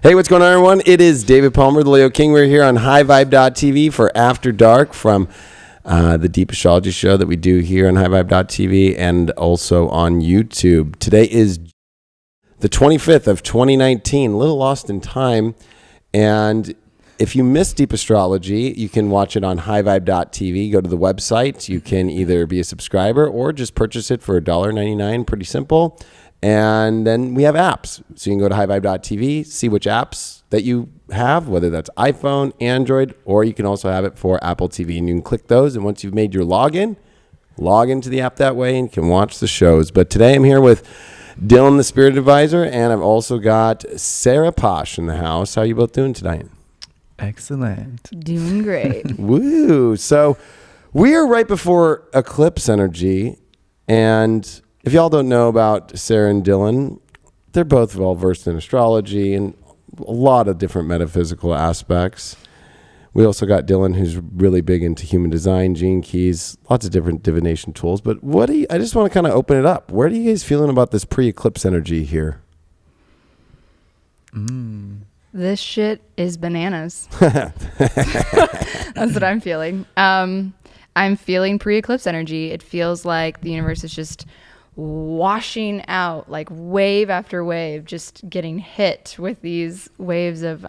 Hey, what's going on, everyone? It is David Palmer, the Leo King. We're here on highvibe.tv for After Dark from the Deep Astrology show that we do here on highvibe.tv and also on YouTube. Today is the 25th of 2019, a little lost in time. And if you missed Deep Astrology, you can watch it on highvibe.tv. Go to the website. You can either be a subscriber or just purchase it for $1.99. Pretty simple. And then we have apps. So you can go to highvibe.tv, see which apps that you have, whether that's iPhone, Android, or you can also have it for Apple TV. And you can click those. And once you've made your login, log into the app that way and you can watch the shows. But today I'm here with Dylan, the Spirit Advisor, and I've also got Sarah Posh in the house. How are you both doing tonight? Excellent. Doing great. Woo. So we are right before eclipse energy. And if y'all don't know about Sarah and Dylan, they're both well versed in astrology and a lot of different metaphysical aspects. We also got Dylan, who's really big into human design, gene keys, lots of different divination tools. But I just want to kind of open it up. Where are you guys feeling about this pre-eclipse energy here? This shit is bananas. That's what I'm feeling. I'm feeling pre-eclipse energy. It feels like the universe is just washing out, like wave after wave, just getting hit with these waves of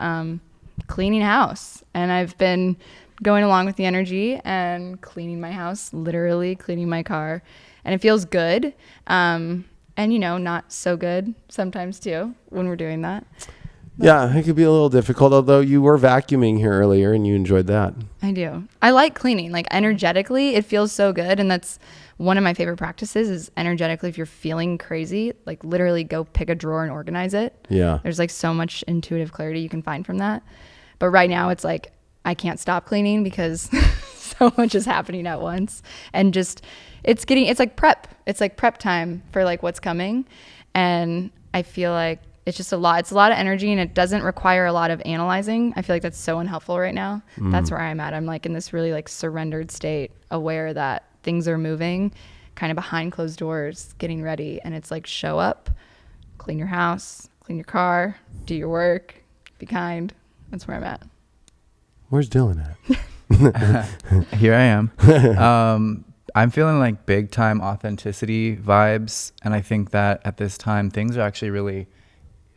cleaning house. And I've been going along with the energy and cleaning my house, literally cleaning my car. And it feels good. And, not so good sometimes too when we're doing that. But yeah, it could be a little difficult, although you were vacuuming here earlier and you enjoyed that. I do. I like cleaning. Like energetically, it feels so good. And that's one of my favorite practices is energetically, if you're feeling crazy, like literally go pick a drawer and organize it. Yeah. There's like so much intuitive clarity you can find from that. But right now it's like, I can't stop cleaning because so much is happening at once. And just, it's like prep. It's like prep time for like what's coming. And I feel like it's just a lot of energy and it doesn't require a lot of analyzing. I feel like that's so unhelpful right now. That's where I'm at. I'm like in this really like surrendered state, aware that things are moving kind of behind closed doors, getting ready. And it's like, show up, clean your house, clean your car, do your work, be kind. That's where I'm at. Where's Dylan at? Here I am. I'm feeling like big time authenticity vibes. And I think that at this time, things are actually really,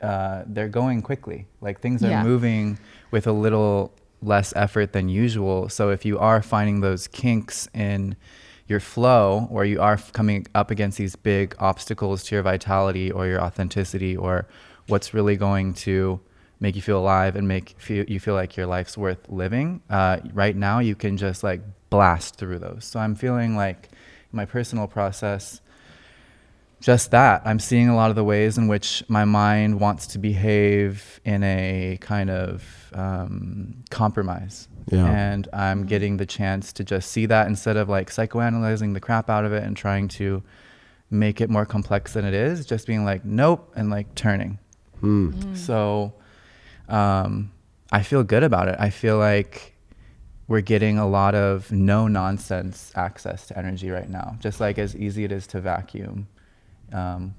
they're going quickly. Like things are moving with a little less effort than usual. So if you are finding those kinks in your flow, or you are coming up against these big obstacles to your vitality or your authenticity, or what's really going to make you feel alive and you feel like your life's worth living, right now you can just like blast through those. So I'm feeling like my personal process, just that. I'm seeing a lot of the ways in which my mind wants to behave in a kind of compromise. Yeah. And I'm getting the chance to just see that instead of like psychoanalyzing the crap out of it and trying to make it more complex than it is, just being like, nope, and like turning. So I feel good about it. I feel like we're getting a lot of no nonsense access to energy right now. Just like as easy it is to vacuum,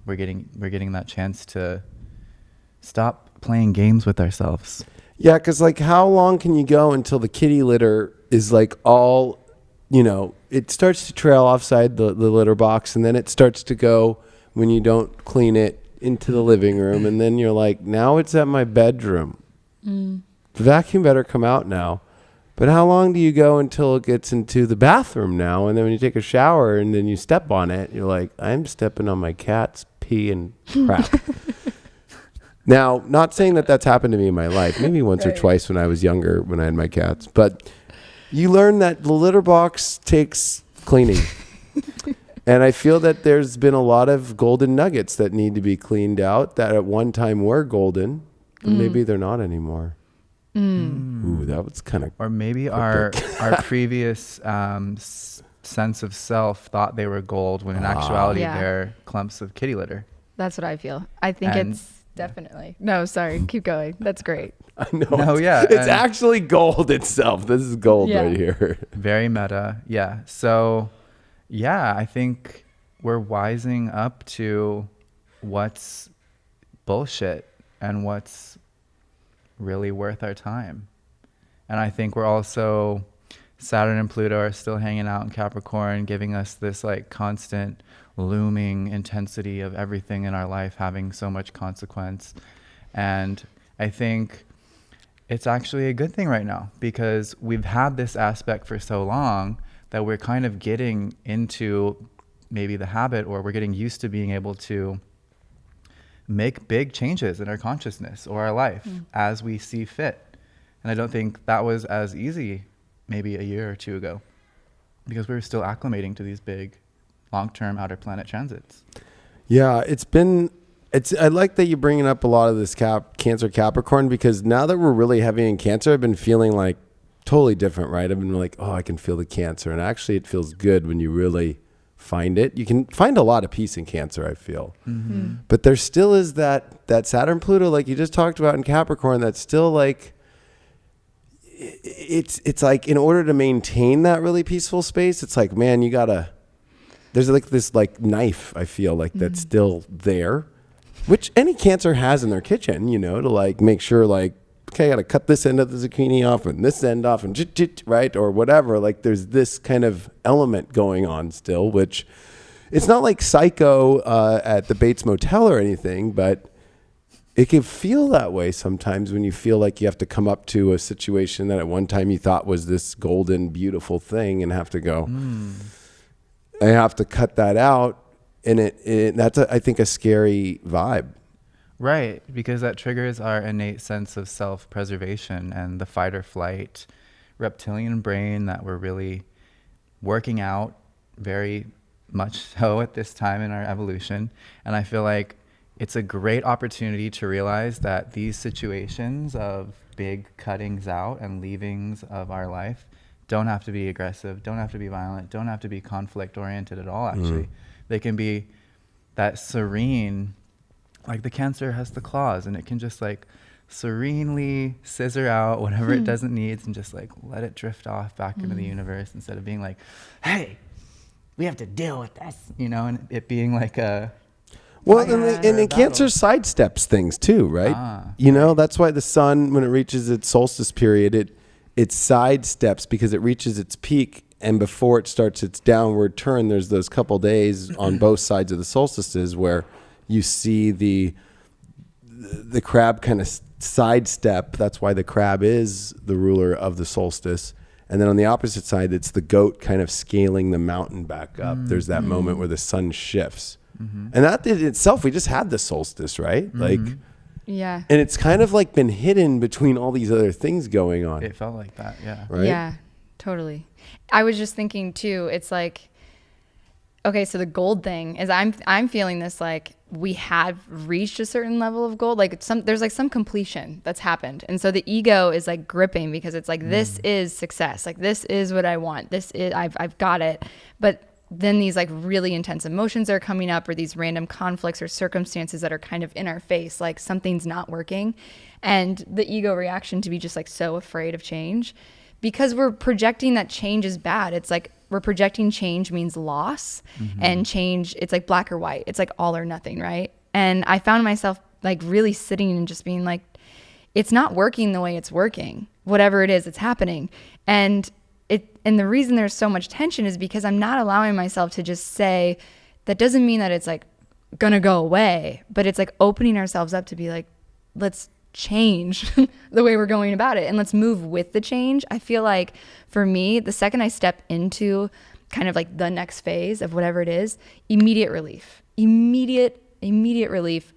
we're getting that chance to stop playing games with ourselves. Yeah, because like how long can you go until the kitty litter is like all, it starts to trail offside the litter box, and then it starts to go, when you don't clean it, into the living room, and then you're like, now it's at my bedroom. The vacuum better come out now. But how long do you go until it gets into the bathroom now? And then when you take a shower and then you step on it, you're like, I'm stepping on my cat's pee and crap. Now, not saying that that's happened to me in my life. Maybe once or twice when I was younger, when I had my cats. But you learn that the litter box takes cleaning. And I feel that there's been a lot of golden nuggets that need to be cleaned out that at one time were golden, but maybe they're not anymore. Ooh, that was kind of... Or maybe our previous sense of self thought they were gold when in actuality they're clumps of kitty litter. That's what I feel. I think it's definitely... No, sorry. Keep going. That's great. I know. No, it's actually gold itself. This is gold right here. Very meta. Yeah. So, yeah, I think we're wising up to what's bullshit and what's really worth our time. And I think we're also, Saturn and Pluto are still hanging out in Capricorn, giving us this like constant looming intensity of everything in our life having so much consequence. And I think it's actually a good thing right now, because we've had this aspect for so long that we're kind of getting into maybe the habit, or we're getting used to being able to make big changes in our consciousness or our life as we see fit. And I don't think that was as easy maybe a year or two ago, because we were still acclimating to these big long-term outer planet transits. Yeah, I like that you're bringing up a lot of this Cancer Capricorn, because now that we're really heavy in Cancer, I've been feeling like totally different, right? I've been like, oh, I can feel the Cancer. And actually it feels good when you really find it. You can find a lot of peace in Cancer, I feel. But there still is that Saturn Pluto, like you just talked about in Capricorn, that's still like, it's like, in order to maintain that really peaceful space, it's like, man, there's like this like knife, I feel like that's still there, which any Cancer has in their kitchen, to like make sure like, okay, I got to cut this end of the zucchini off and this end off and right, or whatever. Like there's this kind of element going on still, which it's not like Psycho at the Bates Motel or anything, but it can feel that way sometimes when you feel like you have to come up to a situation that at one time you thought was this golden, beautiful thing and have to go, I have to cut that out. And that's, I think, a scary vibe. Right, because that triggers our innate sense of self-preservation and the fight or flight reptilian brain that we're really working out very much so at this time in our evolution. And I feel like it's a great opportunity to realize that these situations of big cuttings out and leavings of our life don't have to be aggressive, don't have to be violent, don't have to be conflict-oriented at all, actually. They can be that serene, like the Cancer has the claws, and it can just like serenely scissor out whatever it doesn't need and just like let it drift off back into the universe, instead of being like, hey, we have to deal with this, and it being like a... Well, and Cancer sidesteps things too, right? That's why the sun, when it reaches its solstice period, it sidesteps because it reaches its peak, and before it starts its downward turn, there's those couple days on both sides of the solstices where you see the crab kind of sidestep. That's why the crab is the ruler of the solstice. And then on the opposite side, it's the goat kind of scaling the mountain back up. There's that moment where the sun shifts. And that in itself, we just had the solstice, right? Like, yeah. And it's kind of like been hidden between all these other things going on. It felt like that, yeah. Right? Yeah, totally. I was just thinking too, it's like, okay, so the gold thing is I'm feeling this like we have reached a certain level of gold, like there's like some completion that's happened. And so the ego is like gripping because it's like, this is success. Like this is what I want. This is, I've got it. But then these like really intense emotions are coming up, or these random conflicts or circumstances that are kind of in our face, like something's not working. And the ego reaction to be just like so afraid of change, because we're projecting that change is bad. It's like we're projecting change means loss, and change, it's like black or white. It's like all or nothing, right? And I found myself like really sitting and just being like, it's not working the way it's working. Whatever it is, it's happening. And the reason there's so much tension is because I'm not allowing myself to just say, that doesn't mean that it's like gonna go away, but it's like opening ourselves up to be like, let's change the way we're going about it, and let's move with the change. I feel like for me, the second I step into kind of like the next phase of whatever it is, immediate relief,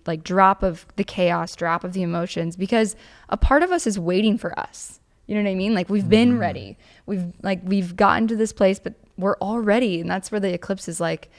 like drop of the chaos, drop of the emotions, because a part of us is waiting for us. You know what I mean? Like we've been ready. We've gotten to this place, but we're all ready. And that's where the eclipse is like,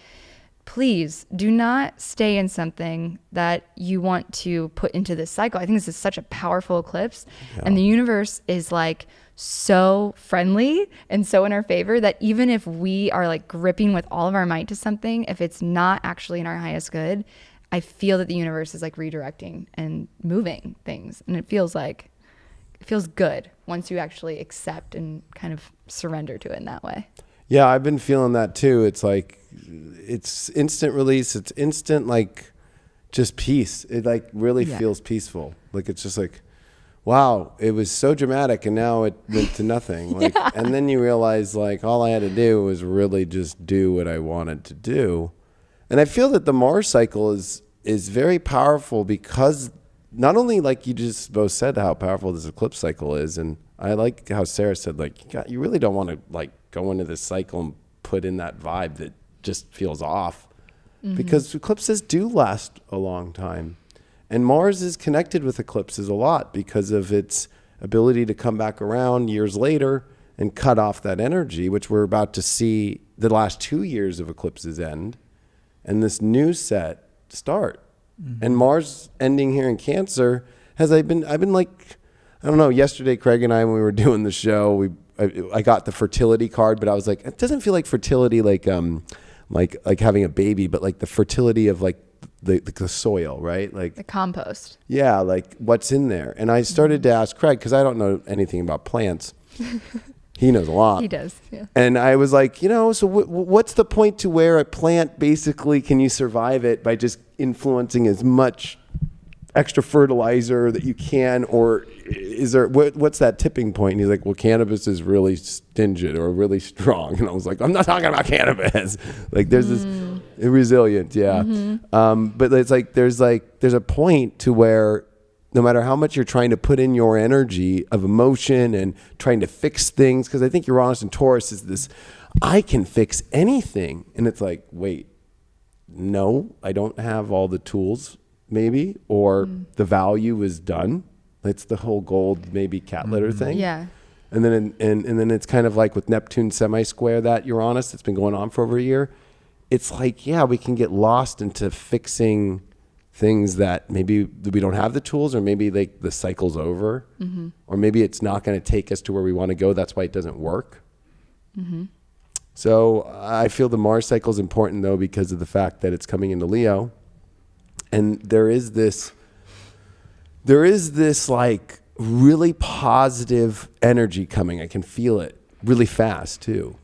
please do not stay in something that you want to put into this cycle. I think this is such a powerful eclipse. Yeah. And the universe is like so friendly and so in our favor that even if we are like gripping with all of our might to something, if it's not actually in our highest good, I feel that the universe is like redirecting and moving things. And it feels good once you actually accept and kind of surrender to it in that way. Yeah, I've been feeling that too. It's like, it's instant release. It's instant, like just peace. It like really feels peaceful. Like, it's just like, wow, it was so dramatic, and now it went to nothing. Like, and then you realize, like, all I had to do was really just do what I wanted to do. And I feel that the Mars cycle is very powerful because not only, like you just both said, how powerful this eclipse cycle is, and I like how Sarah said, like, you really don't want to like go into this cycle and put in that vibe that just feels off, because eclipses do last a long time. And Mars is connected with eclipses a lot because of its ability to come back around years later and cut off that energy, which we're about to see the last 2 years of eclipses end and this new set start. And Mars ending here in Cancer I've been like, I don't know, yesterday Craig and I, when we were doing the show, I got the fertility card, but I was like, it doesn't feel like fertility like having a baby, but like the fertility of like the soil, right? Like The compost. yeah, like what's in there. And I started to ask Craig, because I don't know anything about plants. He knows a lot. He does, yeah. And I was like, so what's the point to where a plant basically, can you survive it by just influencing as much extra fertilizer that you can, or is there, what's that tipping point? And he's like, well, cannabis is really stingent or really strong. And I was like, I'm not talking about cannabis. Like there's this resilient. Yeah. But it's like, there's a point to where no matter how much you're trying to put in your energy of emotion and trying to fix things, because I think Uranus and Taurus is this, I can fix anything. And it's like, wait, no, I don't have all the tools maybe, or the value is done. It's the whole gold, maybe cat litter thing. Yeah. And then, and then it's kind of like with Neptune semi-square, that Uranus that's been going on for over a year. It's like, yeah, we can get lost into fixing things that maybe we don't have the tools, or maybe like the cycle's over, or maybe it's not going to take us to where we want to go. That's why it doesn't work. So I feel the Mars cycle is important though, because of the fact that it's coming into Leo. And there is this like really positive energy coming. I can feel it really fast too.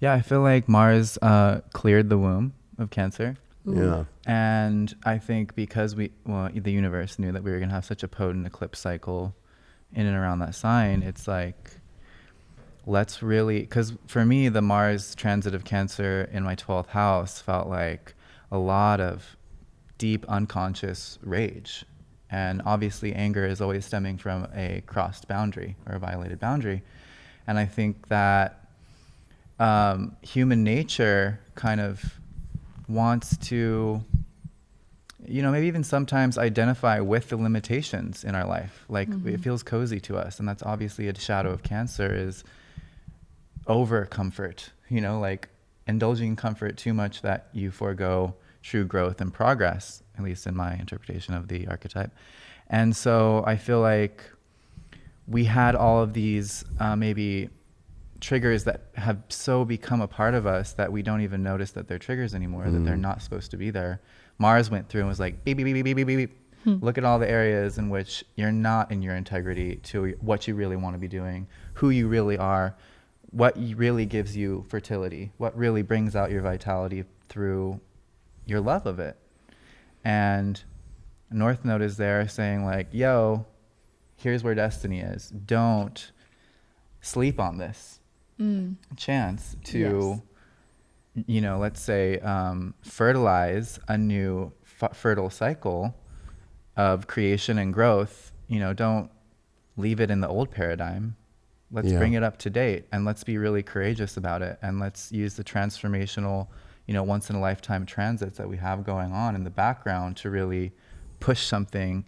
Yeah, I feel like Mars cleared the womb of Cancer. Yeah. And I think because the universe knew that we were going to have such a potent eclipse cycle in and around that sign, it's like, let's really, because for me, the Mars transit of Cancer in my 12th house felt like a lot of deep unconscious rage. And obviously anger is always stemming from a crossed boundary or a violated boundary. And I think that human nature kind of wants to, maybe even sometimes identify with the limitations in our life. Like it feels cozy to us. And that's obviously a shadow of Cancer, is over comfort, like indulging in comfort too much that you forego true growth and progress, at least in my interpretation of the archetype. And so I feel like we had all of these maybe triggers that have so become a part of us that we don't even notice that they're triggers anymore, that they're not supposed to be there. Mars went through and was like, beep, beep, beep, beep, beep, beep, beep. Look at all the areas in which you're not in your integrity to what you really want to be doing, who you really are, what really gives you fertility, what really brings out your vitality through your love of it. And North Node is there saying like, yo, here's where destiny is. Don't sleep on this chance to, let's say, fertilize a new fertile cycle of creation and growth. Don't leave it in the old paradigm. Let's bring it up to date, and let's be really courageous about it. And let's use the transformational, once in a lifetime transits that we have going on in the background to really push something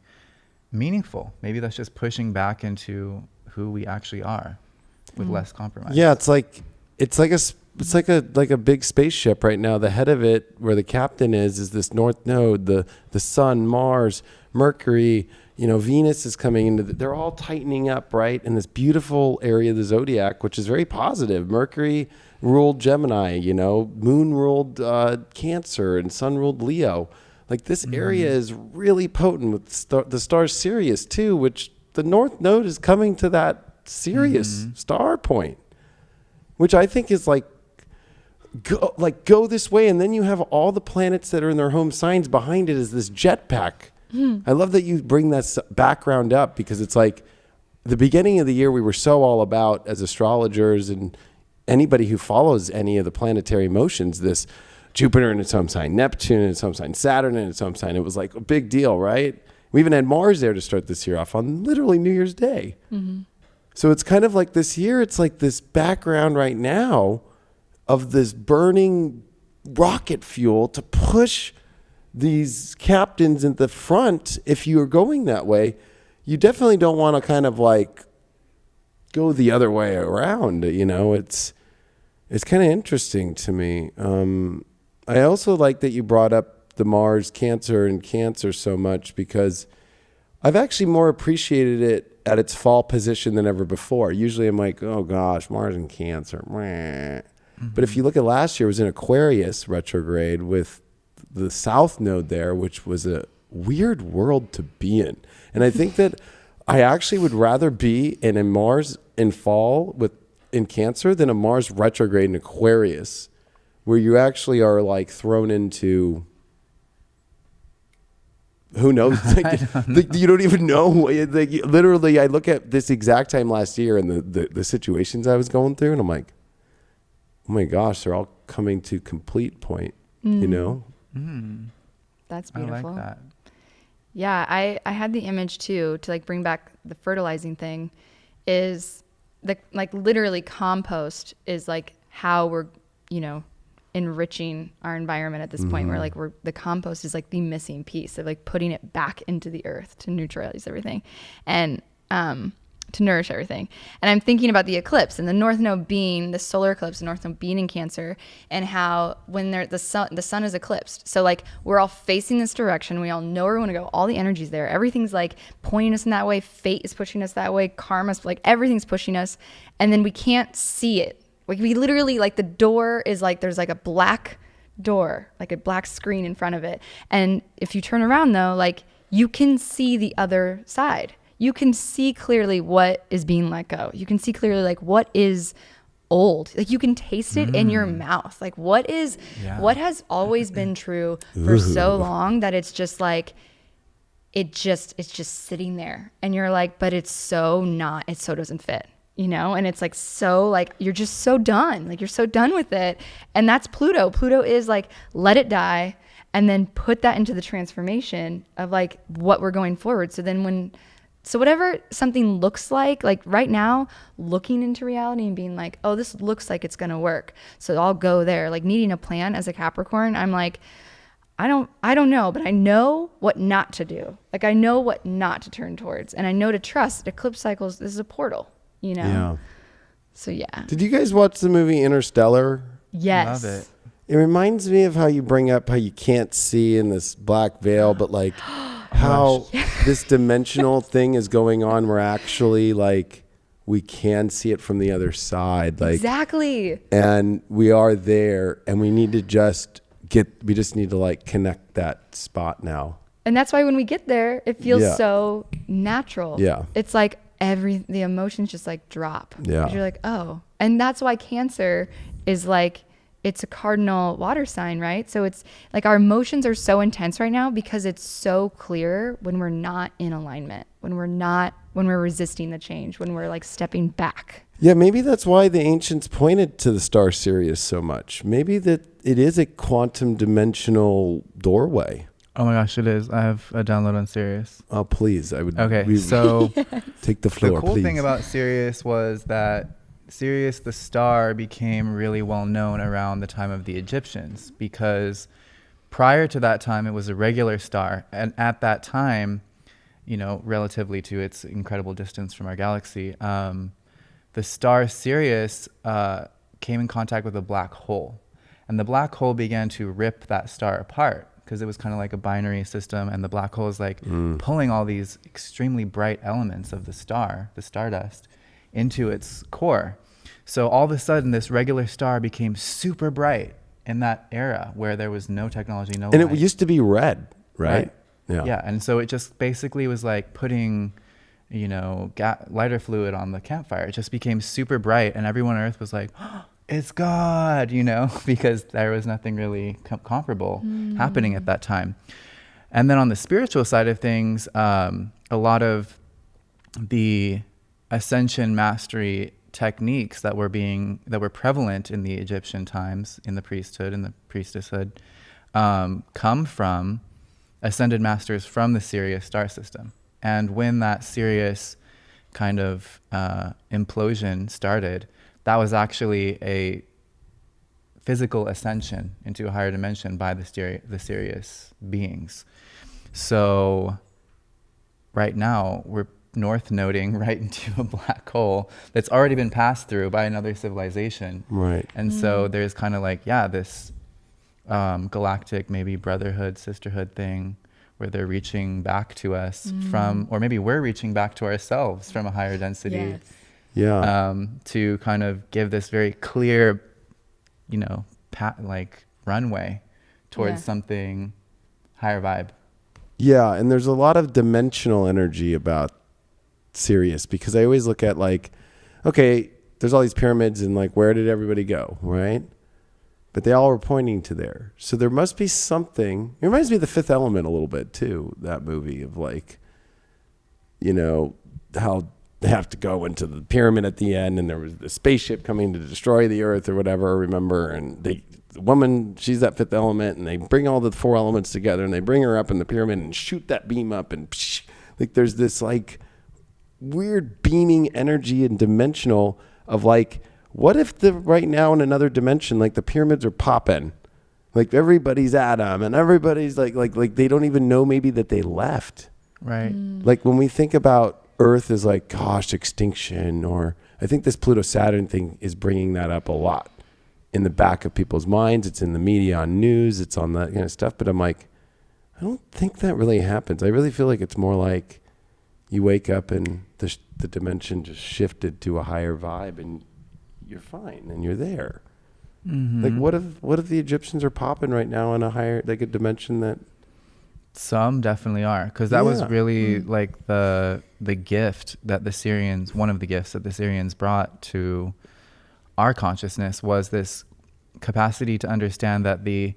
meaningful. Maybe that's just pushing back into who we actually are with less compromise. Yeah. It's like a big spaceship right now. The head of it, where the captain is this North Node, the sun, Mars, Mercury, Venus is coming into they're all tightening up, right? In this beautiful area of the zodiac, which is very positive. Mercury ruled Gemini, Moon ruled Cancer, and Sun ruled Leo. Like this area is really potent with the star Sirius too, which the North Node is coming to that Sirius star point, which I think is like go this way. And then you have all the planets that are in their home signs behind it as this jetpack I love that you bring that background up, because it's like the beginning of the year we were so all about, as astrologers and anybody who follows any of the planetary motions, this Jupiter in its home sign, Neptune in its home sign, Saturn in its home sign. It was like a big deal, right? We even had Mars there to start this year off on literally New Year's Day. So it's kind of like this year, it's like this background right now of this burning rocket fuel to push these captains in the front. If you're going that way, you definitely don't want to kind of like go the other way around. You know, it's kind of interesting to me. I also like that you brought up the Mars Cancer and Cancer so much, because I've actually more appreciated it at its fall position than ever before. Usually I'm like, oh gosh, Mars and Cancer. But if you look at last year, it was in Aquarius retrograde with the South node there, which was a weird world to be in. And I think that I actually would rather be in a Mars in fall in Cancer than a Mars retrograde in Aquarius, where you actually are like thrown into, who knows? You don't even know. Like, literally, I look at this exact time last year and the situations I was going through, and I'm like, oh my gosh, they're all coming to complete point, you know? That's beautiful. I like that. Yeah, I had the image too, to like bring back the fertilizing thing, is like literally compost is like how we're, you know, enriching our environment at this point, where like the compost is like the missing piece of like putting it back into the earth to neutralize everything and to nourish everything. And I'm thinking about the eclipse and the North Node being the solar eclipse, the North Node being in Cancer, and how when the sun is eclipsed, so like we're all facing this direction, we all know where we want to go, all the energy's there, everything's like pointing us in that way, fate is pushing us that way, karma's like everything's pushing us, and then we can't see it. Like we literally, like the door is like, there's like a black door, like a black screen in front of it. And if you turn around though, like you can see the other side. You can see clearly what is being let go. You can see clearly like what is old. Like you can taste it in your mouth. Like what has always been true for so long that it's just like, it's just sitting there. And you're like, but it so doesn't fit. You know, and it's like, so like, you're just so done, like you're so done with it. And that's Pluto. Pluto is like, let it die and then put that into the transformation of like what we're going forward. So then whatever something looks like right now, looking into reality and being like, oh, this looks like it's going to work, so I'll go there. Like needing a plan as a Capricorn, I'm like, I don't know, but I know what not to do. Like I know what not to turn towards, and I know to trust eclipse cycles. This is a portal. You know? Yeah. So yeah. Did you guys watch the movie Interstellar? Yes. Love it. It reminds me of how you bring up how you can't see in this black veil, but like how this dimensional thing is going on where actually like we can see it from the other side. Like exactly. And we are there, and we need to just need to like connect that spot now. And that's why when we get there, it feels so natural. Yeah. It's like the emotions just like drop. Yeah. You're like, oh. And that's why Cancer is like, it's a cardinal water sign, right? So it's like our emotions are so intense right now because it's so clear when we're not in alignment, when we're resisting the change, when we're like stepping back. Yeah, maybe that's why the ancients pointed to the star Sirius so much. Maybe that it is a quantum dimensional doorway. Oh my gosh, it is. I have a download on Sirius. Oh, please. I would. Okay, so take the floor, the cool please. thing about Sirius was that Sirius, the star, became really well known around the time of the Egyptians, because prior to that time, it was a regular star. And at that time, you know, relatively to its incredible distance from our galaxy, the star Sirius came in contact with a black hole. And the black hole began to rip that star apart, because it was kind of like a binary system, and the black hole is like pulling all these extremely bright elements of the star, the stardust, into its core. So all of a sudden, this regular star became super bright in that era where there was no technology, no light. And it used to be red, right? Yeah, and so it just basically was like putting, you know, lighter fluid on the campfire. It just became super bright, and everyone on Earth was like, oh, it's God, you know, because there was nothing really comparable happening at that time. And then on the spiritual side of things, a lot of the ascension mastery techniques that were prevalent in the Egyptian times, in the priesthood and the priestesshood, come from ascended masters from the Sirius star system. And when that Sirius kind of implosion started, that was actually a physical ascension into a higher dimension by the Sirius beings. So right now we're north noding right into a black hole that's already been passed through by another civilization. Right. And so there's kind of like, this galactic maybe brotherhood, sisterhood thing where they're reaching back to us from, or maybe we're reaching back to ourselves from a higher density. Yes. Yeah. To kind of give this very clear, runway towards something higher vibe. Yeah, and there's a lot of dimensional energy about Sirius, because I always look at like, okay, there's all these pyramids and like, where did everybody go, right? But they all were pointing to there. So there must be something. It reminds me of The Fifth Element a little bit too, that movie of like, how they have to go into the pyramid at the end and there was the spaceship coming to destroy the earth or whatever, remember? And the woman, she's that fifth element, and they bring all the four elements together and they bring her up in the pyramid and shoot that beam up, and like there's this like weird beaming energy and dimensional of like, what if right now in another dimension, like the pyramids are popping, like everybody's at them and everybody's like they don't even know maybe that they left. Right. Like when we think about Earth as like, gosh, extinction, or I think this Pluto-Saturn thing is bringing that up a lot in the back of people's minds. It's in the media, on news, it's on that kind of stuff. But I'm like, I don't think that really happens. I really feel like it's more like you wake up and the dimension just shifted to a higher vibe and you're fine and you're there. Mm-hmm. Like what if the Egyptians are popping right now in a higher, like a dimension that... Some definitely are, because that was really like the gift that the Syrians, one of the gifts that the Syrians brought to our consciousness was this capacity to understand that the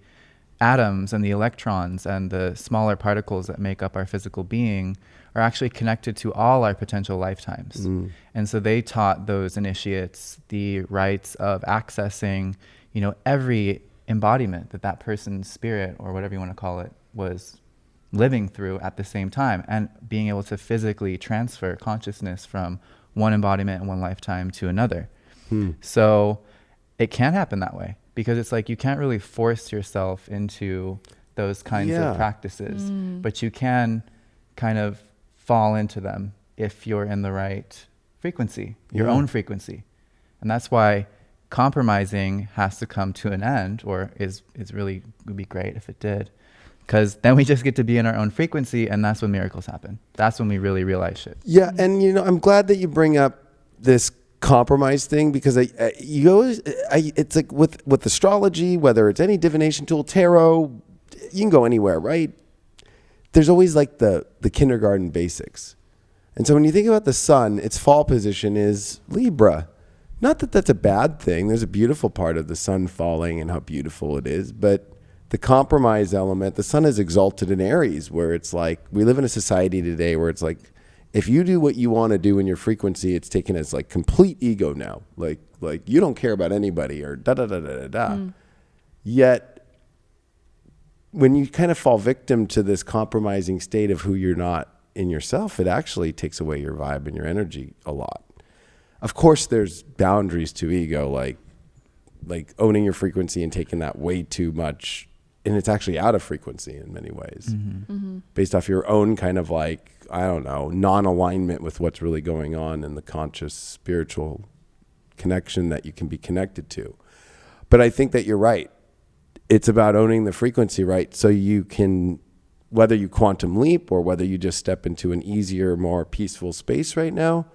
atoms and the electrons and the smaller particles that make up our physical being are actually connected to all our potential lifetimes. And so they taught those initiates the rights of accessing, every embodiment that person's spirit, or whatever you want to call it, was living through at the same time, and being able to physically transfer consciousness from one embodiment in one lifetime to another. So it can happen that way, because it's like you can't really force yourself into those kinds of practices, but you can kind of fall into them if you're in the right frequency, your own frequency. And that's why compromising has to come to an end, or would be great if it did. Because then we just get to be in our own frequency, and that's when miracles happen. That's when we really realize shit. Yeah, and I'm glad that you bring up this compromise thing, because it's like with astrology, whether it's any divination tool, tarot, you can go anywhere, right? There's always like the kindergarten basics. And so when you think about the sun, its fall position is Libra. Not that that's a bad thing. There's a beautiful part of the sun falling and how beautiful it is, but the compromise element, the sun is exalted in Aries, where it's like, we live in a society today where it's like, if you do what you want to do in your frequency, it's taken as like complete ego now. Like you don't care about anybody, or da-da-da-da-da-da. Yet, when you kind of fall victim to this compromising state of who you're not in yourself, it actually takes away your vibe and your energy a lot. Of course, there's boundaries to ego, like owning your frequency and taking that way too much, and it's actually out of frequency in many ways, based off your own kind of like, I don't know, non-alignment with what's really going on in the conscious spiritual connection that you can be connected to. But I think that you're right. It's about owning the frequency, right? So you can, whether you quantum leap or whether you just step into an easier, more peaceful space right now.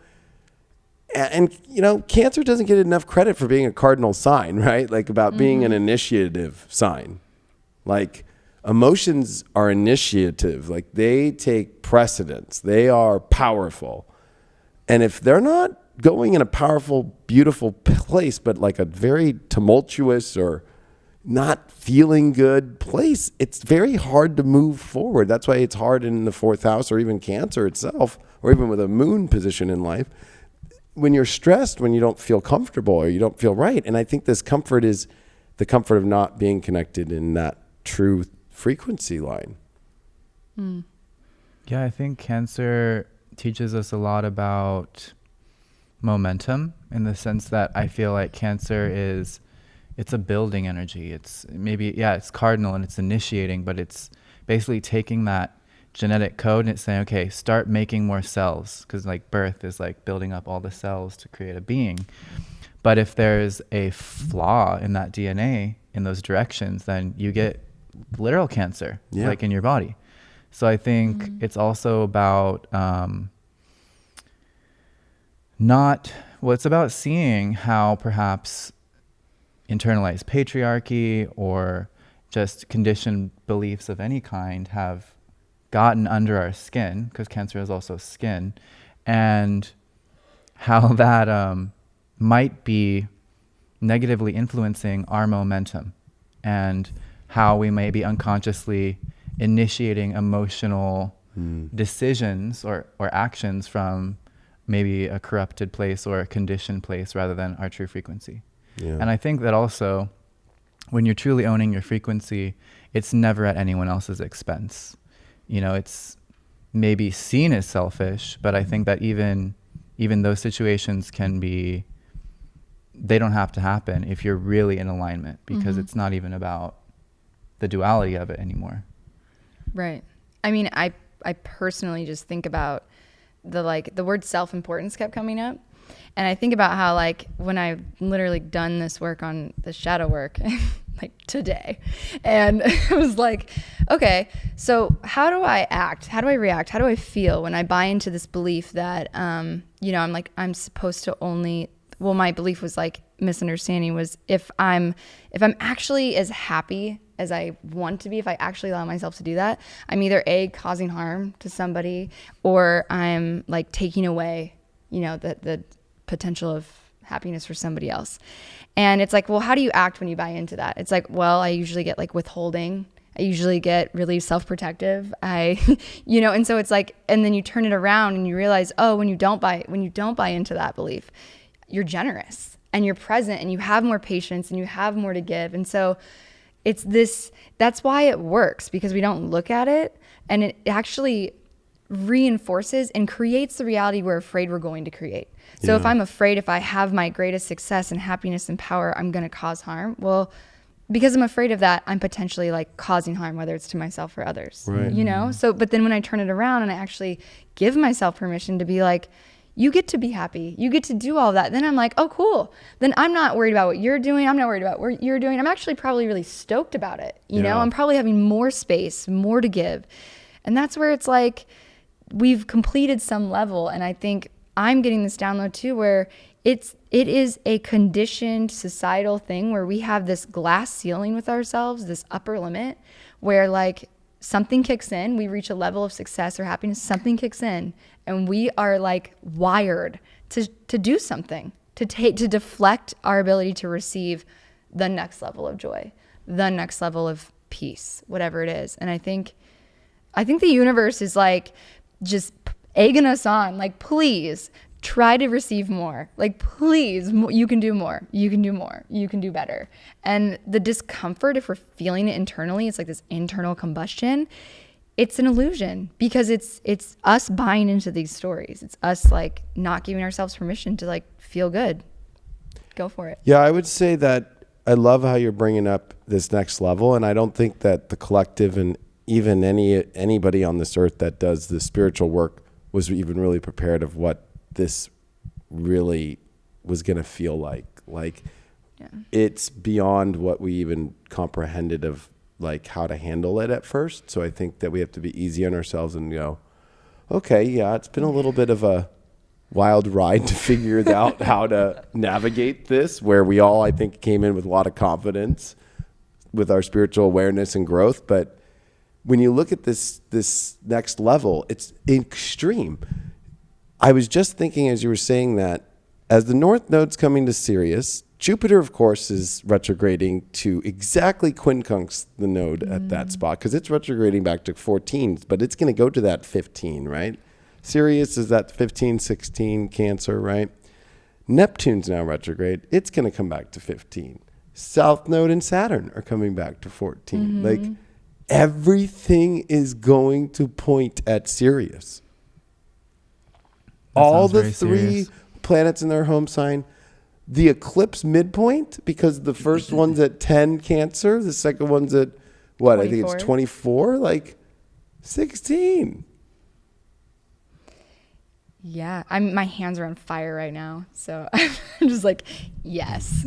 And Cancer doesn't get enough credit for being a cardinal sign, right? Like about being an initiative sign. Like emotions are initiative. Like they take precedence. They are powerful. And if they're not going in a powerful, beautiful place, but like a very tumultuous or, not feeling good place, it's very hard to move forward. That's why it's hard in the 4th house, or even Cancer itself, or even with a moon position in life. When you're stressed, when you don't feel comfortable or you don't feel right. And I think this comfort is the comfort of not being connected in that true frequency line. Yeah, I think Cancer teaches us a lot about momentum, in the sense that I feel like Cancer it's a building energy. It's maybe, it's cardinal and it's initiating, but it's basically taking that genetic code and it's saying, okay, start making more cells, because like birth is like building up all the cells to create a being. But if there's a flaw in that DNA in those directions, then you get literal cancer, like in your body. So I think it's also about it's about seeing how perhaps internalized patriarchy or just conditioned beliefs of any kind have gotten under our skin, because Cancer is also skin, and how that might be negatively influencing our momentum, and how we may be unconsciously initiating emotional decisions or actions from maybe a corrupted place or a conditioned place rather than our true frequency. And I think that also, when you're truly owning your frequency, it's never at anyone else's expense. It's maybe seen as selfish, but I think that even those situations they don't have to happen if you're really in alignment, because it's not even about the duality of it anymore. Right. I mean, I personally just think about the word self-importance kept coming up. And I think about how, like, when I've literally done this work on the shadow work, like today, and it was like, okay, so how do I act? How do I react? How do I feel when I buy into this belief that, I'm supposed to only, my belief was like, misunderstanding was, if I'm actually as happy as I want to be, if I actually allow myself to do that, I'm either causing harm to somebody, or I'm like taking away, the potential of happiness for somebody else. And it's like, well, how do you act when you buy into that? It's like, well, I usually get like withholding. I usually get really self-protective. And so it's like, and then you turn it around and you realize, oh, when you don't buy into that belief, you're generous and you're present and you have more patience and you have more to give. And so that's why it works, because we don't look at it, and it actually reinforces and creates the reality we're afraid we're going to create. So if I'm afraid, if I have my greatest success and happiness and power, I'm going to cause harm. Well, because I'm afraid of that, I'm potentially like causing harm, whether it's to myself or others, So, but then when I turn it around and I actually give myself permission to be like, you get to be happy, you get to do all that, then I'm like, oh, cool. Then I'm not worried about what you're doing. I'm not worried about what you're doing. I'm actually probably really stoked about it. I'm probably having more space, more to give. And that's where it's like, we've completed some level. And I think I'm getting this download too, where it is a conditioned societal thing where we have this glass ceiling with ourselves, this upper limit, where like something kicks in, we reach a level of success or happiness, something kicks in, and we are like wired to do something, to deflect our ability to receive the next level of joy, the next level of peace, whatever it is. And I think the universe is like just egging us on, like, please try to receive more. Like, please, you can do more. You can do more. You can do better. And the discomfort, if we're feeling it internally, it's like this internal combustion. It's an illusion, because it's us buying into these stories. It's us like not giving ourselves permission to like feel good. Go for it. Yeah, I would say that I love how you're bringing up this next level, and I don't think that the collective and even anybody on this earth that does the spiritual work was even really prepared of what this really was going to feel like. Like, it's beyond what we even comprehended of like how to handle it at first. So I think that we have to be easy on ourselves and go, okay, it's been a little bit of a wild ride to figure out how to navigate this, where we all, I think, came in with a lot of confidence with our spiritual awareness and growth. But when you look at this next level, it's extreme. I was just thinking as you were saying that, as the North Node's coming to Sirius, Jupiter, of course, is retrograding to exactly quincunx the node at that spot, because it's retrograding back to 14, but it's going to go to that 15, right? Sirius is that 15, 16 Cancer, right? Neptune's now retrograde. It's going to come back to 15. South Node and Saturn are coming back to 14. Like, everything is going to point at Sirius. All the three planets in their home sign. The eclipse midpoint, because the first one's at 10 Cancer, the second one's at, what, 24. I think it's 24? Like, 16. Yeah, my hands are on fire right now, so I'm just like, yes.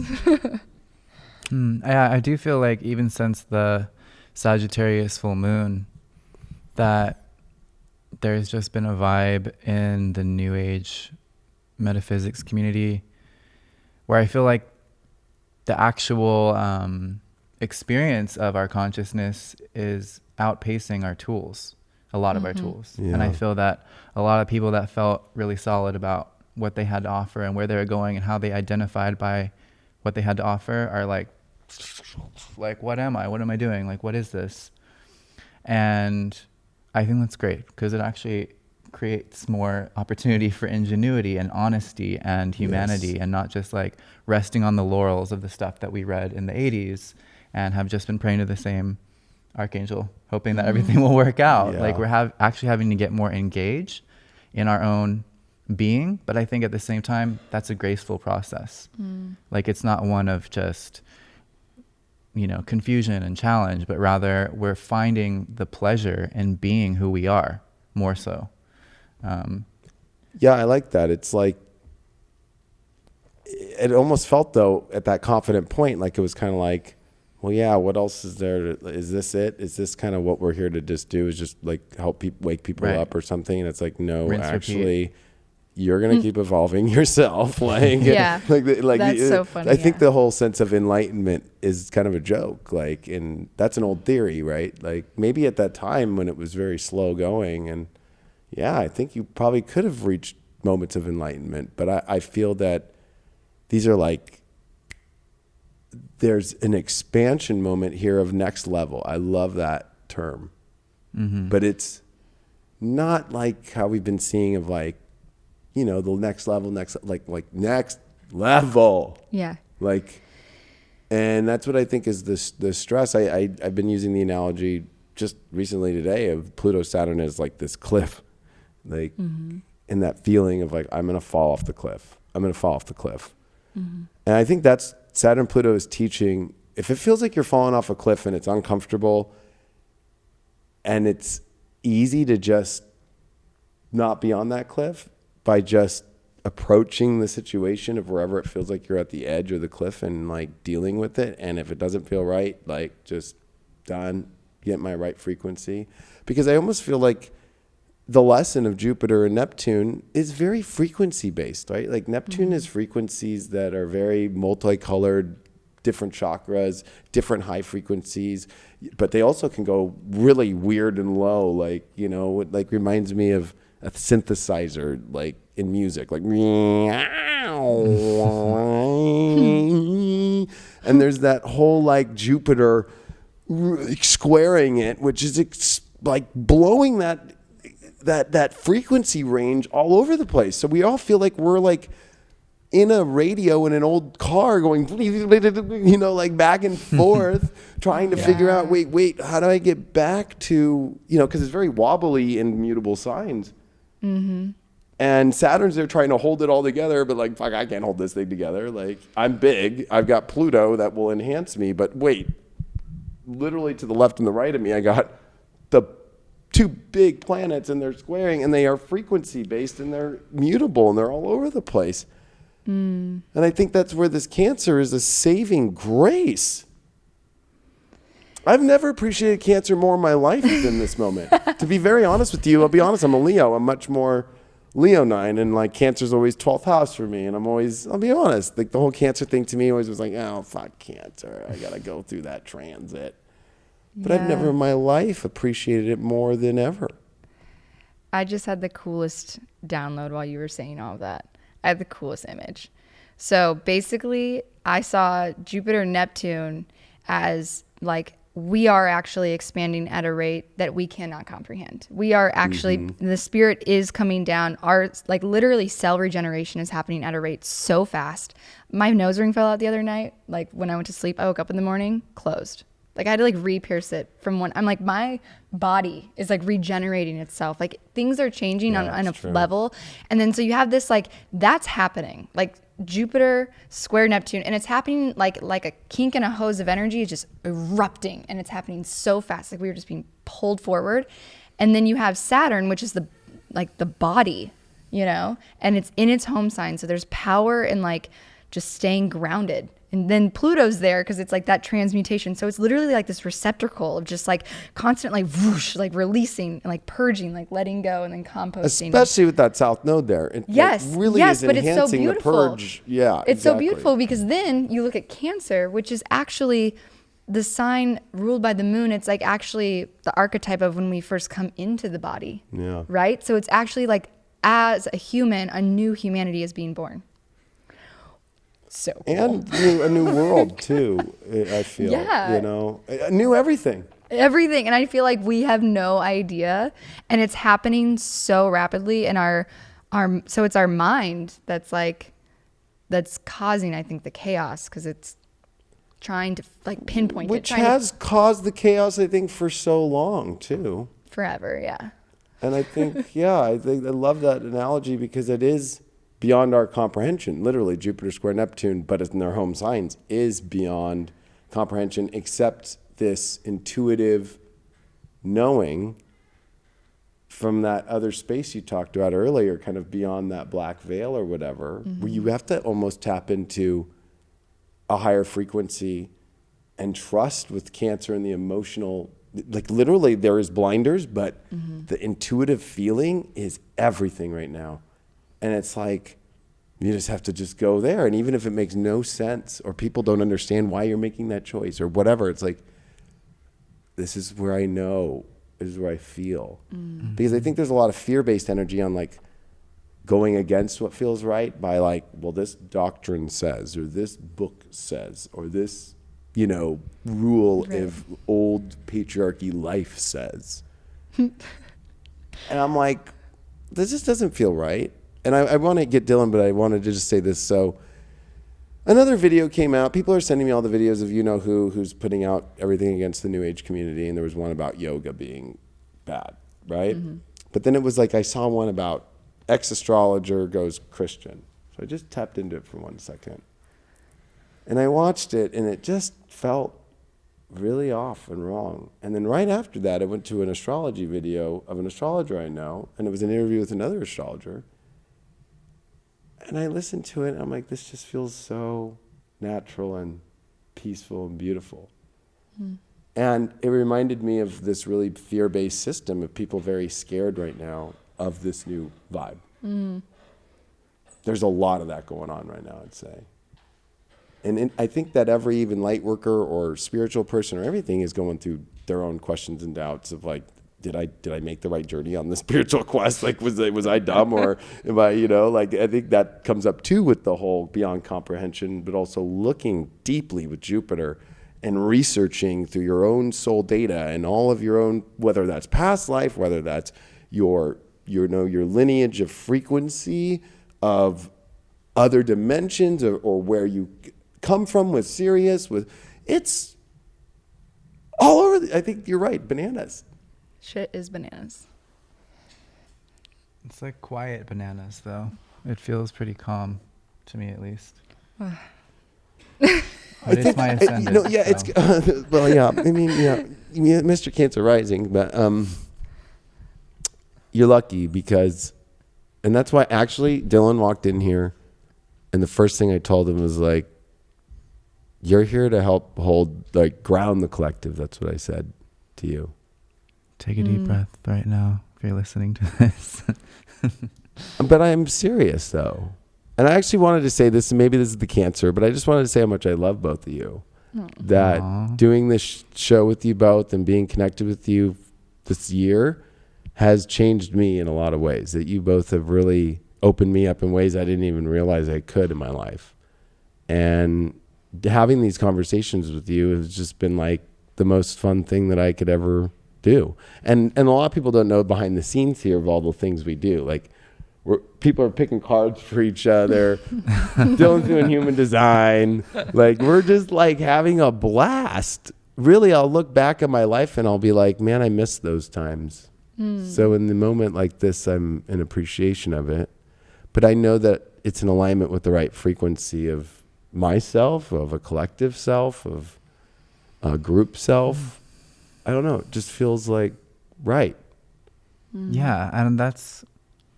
I do feel like even since the Sagittarius full moon, that there's just been a vibe in the New Age metaphysics community where I feel like the actual experience of our consciousness is outpacing our tools. A lot of our tools. Yeah. And I feel that a lot of people that felt really solid about what they had to offer and where they were going and how they identified by what they had to offer are like, what am I? What am I doing? Like, what is this? And I think that's great because it actually creates more opportunity for ingenuity and honesty and humanity, and not just like resting on the laurels of the stuff that we read in the 80s and have just been praying to the same archangel, hoping that everything will work out. Like, we're actually having to get more engaged in our own being. But I think at the same time, that's a graceful process. Like, it's not one of just, confusion and challenge, but rather we're finding the pleasure in being who we are more so. Yeah, I like that. It's like, it almost felt though at that confident point, like it was kind of like, well, yeah, what else is there? Is this it? Is this kind of what we're here to just do, is just like help people, wake people up or something? And it's like, no, rinse, actually, repeat. You're going to keep evolving yourself. Like, that's so funny. I think the whole sense of enlightenment is kind of a joke. Like, and that's an old theory, right? Like, maybe at that time when it was very slow going, and yeah, I think you probably could have reached moments of enlightenment. But I feel that these are like, there's an expansion moment here of next level. I love that term. But it's not like how we've been seeing of like, the next level, next level. Yeah. Like, and that's what I think is the stress. I've been using the analogy just recently today of Pluto Saturn as like this cliff, like, and that feeling of like, I'm going to fall off the cliff. I'm going to fall off the cliff. And I think that's Saturn Pluto is teaching. If it feels like you're falling off a cliff and it's uncomfortable and it's easy to just not be on that cliff by just approaching the situation of wherever it feels like you're at the edge or the cliff and like dealing with it. And if it doesn't feel right, like just done, get my right frequency. Because I almost feel like the lesson of Jupiter and Neptune is very frequency based, right? Like Neptune is frequencies that are very multicolored, different chakras, different high frequencies, but they also can go really weird and low. Like, it like reminds me of a synthesizer, like in music, like, and there's that whole like Jupiter squaring it, which is like blowing that frequency range all over the place. So we all feel like we're like in a radio in an old car going, like back and forth, trying to figure out, wait, how do I get back to, because it's very wobbly in mutable signs. And Saturn's there trying to hold it all together, but like, fuck, I can't hold this thing together. Like, I'm big. I've got Pluto that will enhance me, but wait, literally to the left and the right of me, I got the two big planets, and they're squaring, and they are frequency based, and they're mutable, and they're all over the place. And I think that's where this Cancer is a saving grace. I've never appreciated Cancer more in my life than this moment. To be very honest with you, I'll be honest, I'm a Leo. I'm much more Leonine, and like Cancer's always 12th house for me. And I'll be honest, like the whole Cancer thing to me always was like, oh, fuck Cancer. I got to go through that transit. But I've never in my life appreciated it more than ever. I just had the coolest download while you were saying all of that. I had the coolest image. So basically, I saw Jupiter, Neptune as like we are actually expanding at a rate that we cannot comprehend. We are actually, the spirit is coming down. Our, like literally cell regeneration is happening at a rate so fast. My nose ring fell out the other night. Like when I went to sleep, I woke up in the morning, closed. Like I had to like re-pierce it from one. I'm like, my body is like regenerating itself. Like things are changing on a level. And then so you have this, like, that's happening. Like Jupiter square Neptune, and it's happening like a kink in a hose of energy is just erupting, and it's happening so fast. Like we were just being pulled forward. And then you have Saturn, which is the body, you know, and it's in its home sign. So there's power in like just staying grounded. And then Pluto's there because it's like that transmutation. So it's literally like this receptacle of just like constantly whoosh, like releasing and like purging, like letting go and then composting. Especially with that south node there. It really is but it's so enhancing the beautiful. purge. Yeah, it's so beautiful because then you look at Cancer, which is actually the sign ruled by the moon. It's like actually the archetype of when we first come into the body. Yeah. Right? So it's actually like as a human, a new humanity is being born. So cool. And a new world too, I feel. Yeah. You know, new everything. Everything. And I feel like we have no idea, and it's happening so rapidly, and so it's our mind that's causing, I think, the chaos, because it's trying to like pinpoint which has caused the chaos, I think, for so long too. Forever. Yeah. And I think, I love that analogy because it is beyond our comprehension. Literally, Jupiter square Neptune, but in their home signs, is beyond comprehension, except this intuitive knowing from that other space you talked about earlier, kind of beyond that black veil or whatever, where you have to almost tap into a higher frequency and trust with Cancer and the emotional, like literally there is blinders, but the intuitive feeling is everything right now. And it's like, you just have to just go there. And even if it makes no sense or people don't understand why you're making that choice or whatever, it's like, this is where I know, this is where I feel. Because I think there's a lot of fear-based energy on like going against what feels right by like, well, this doctrine says, or this book says, or this, you know, rule of old patriarchy life says. And I'm like, this just doesn't feel right. And I want to get Dylan, but I wanted to just say this. So another video came out. People are sending me all the videos of who's putting out everything against the New Age community. And there was one about yoga being bad, right? But then it was like I saw one about ex-astrologer goes Christian. So I just tapped into it for 1 second. And I watched it, and it just felt really off and wrong. And then right after that, I went to an astrology video of an astrologer I know, and it was an interview with another astrologer. And I listened to it, and I'm like, this just feels so natural and peaceful and beautiful. And it reminded me of this really fear-based system of people very scared right now of this new vibe. There's a lot of that going on right now, I'd say. And I think that every even light worker or spiritual person or everything is going through their own questions and doubts of like, did I make the right journey on the spiritual quest? Like, was I dumb, or am I, like, I think that comes up too with the whole beyond comprehension, but also looking deeply with Jupiter and researching through your own soul data and all of your own, whether that's past life, whether that's your lineage of frequency of other dimensions or where you come from with Sirius, it's all over. I think you're right. Bananas. Shit is bananas. It's like quiet bananas, though. It feels pretty calm, to me at least. But it's my ascendant. It's well, yeah. I mean, Mr. Cancer rising, but you're lucky because, and that's why actually Dylan walked in here, and the first thing I told him was like, "You're here to help ground the collective." That's what I said to you. Take a deep breath right now if you're listening to this. But I am serious, though. And I actually wanted to say this, and maybe this is the Cancer, but I just wanted to say how much I love both of you. That doing this show with you both and being connected with you this year has changed me in a lot of ways. That you both have really opened me up in ways I didn't even realize I could in my life. And having these conversations with you has just been like the most fun thing that I could ever do. And a lot of people don't know behind the scenes here of all the things we do. Like people are picking cards for each other. Dylan's doing human design. Like we're just like having a blast. Really, I'll look back at my life and I'll be like, man, I miss those times. So in the moment like this, I'm in appreciation of it. But I know that it's in alignment with the right frequency of myself, of a collective self, of a group self. I don't know. It just feels like right. Yeah. And that's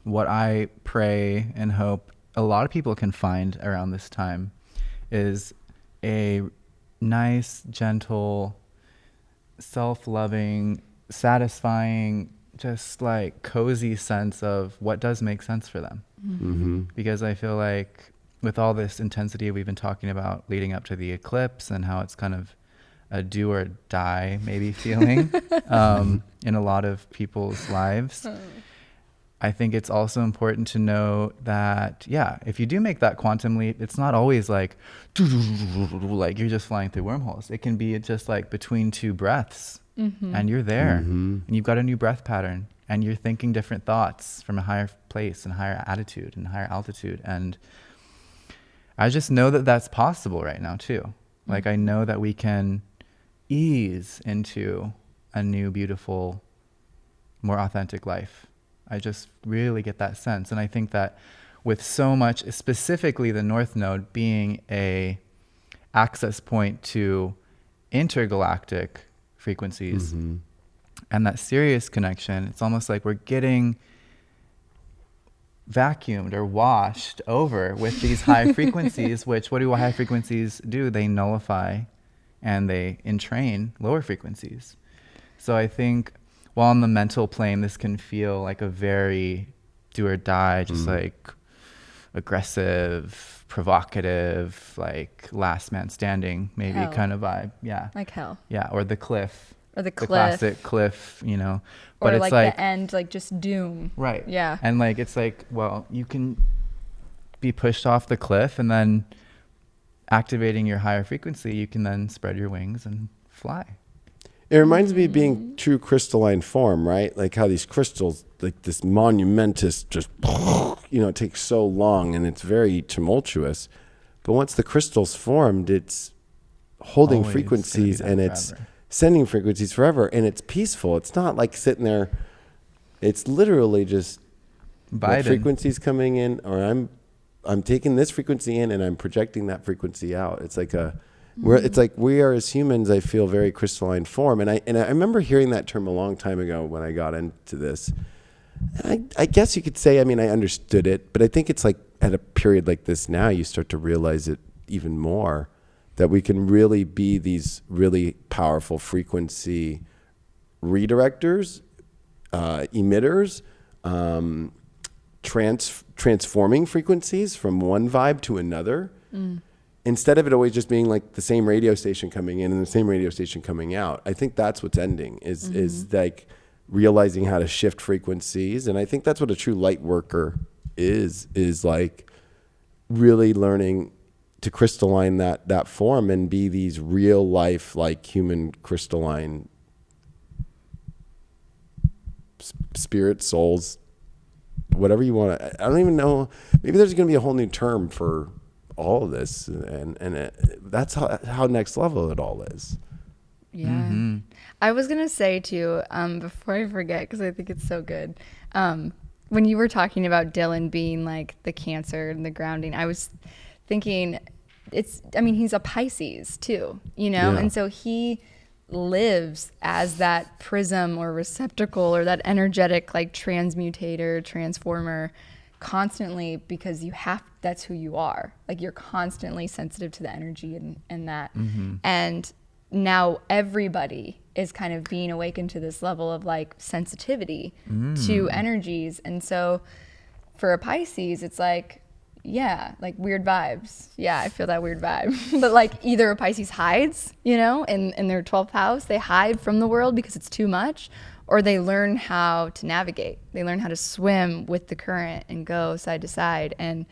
what I pray and hope a lot of people can find around this time is a nice, gentle, self-loving, satisfying, just like cozy sense of what does make sense for them. Because I feel like with all this intensity we've been talking about leading up to the eclipse and how it's kind of a do or die maybe feeling in a lot of people's lives, I think it's also important to know that, yeah, if you do make that quantum leap, it's not always like you're just flying through wormholes. It can be just like between two breaths and you're there and you've got a new breath pattern and you're thinking different thoughts from a higher place and higher attitude and higher altitude. And I just know that that's possible right now too. Like I know that we can ease into a new, beautiful, more authentic life. I just really get that sense. And I think that with so much, specifically the North Node being a access point to intergalactic frequencies and that Sirius connection, it's almost like we're getting vacuumed or washed over with these high frequencies, which what do high frequencies do? They nullify and they entrain lower frequencies. So I think while on the mental plane, this can feel like a very do or die, just like aggressive, provocative, like last man standing, maybe hell. Kind of vibe. Yeah. Like hell. Yeah. Or the cliff. Or the cliff. Classic cliff, you know. But or it's like the end, like just doom. Right. Yeah. And like, it's like, well, you can be pushed off the cliff and then activating your higher frequency, you can then spread your wings and fly. It reminds me of being true crystalline form, right? Like how these crystals, like this monumentous, just, you know, it takes so long and it's very tumultuous. But once the crystal's formed, it's holding Always frequencies gonna be and that it's forever. sending frequencies forever. And it's peaceful. It's not like sitting there. It's literally just what frequencies coming in, or I'm taking this frequency in and I'm projecting that frequency out. It's like it's like we are as humans, I feel very crystalline form. And I remember hearing that term a long time ago when I got into this. And I guess you could say, I mean, I understood it, but I think it's like at a period like this now, you start to realize it even more, that we can really be these really powerful frequency redirectors, emitters, transforming frequencies from one vibe to another. Instead of it always just being like the same radio station coming in and the same radio station coming out. I think that's what's ending is like realizing how to shift frequencies. And I think that's what a true light worker is like really learning to crystalline that form and be these real life, like human crystalline spirit, souls, whatever you want to. I don't even know. Maybe there's going to be a whole new term for all of this, and that's how next level it all is. Yeah. I was going to say too, before I forget, because I think it's so good. When you were talking about Dylan being like the Cancer and the grounding, I was thinking he's a Pisces too, you know? Yeah. And so he lives as that prism or receptacle or that energetic like transmutator, transformer constantly, because that's who you are. Like you're constantly sensitive to the energy and that. And now everybody is kind of being awakened to this level of like sensitivity to energies. And so for a Pisces, it's like, yeah, like weird vibes. Yeah, I feel that weird vibe. But like either a Pisces hides, you know, in their 12th house, they hide from the world because it's too much, or they learn how to navigate. They learn how to swim with the current and go side to side. And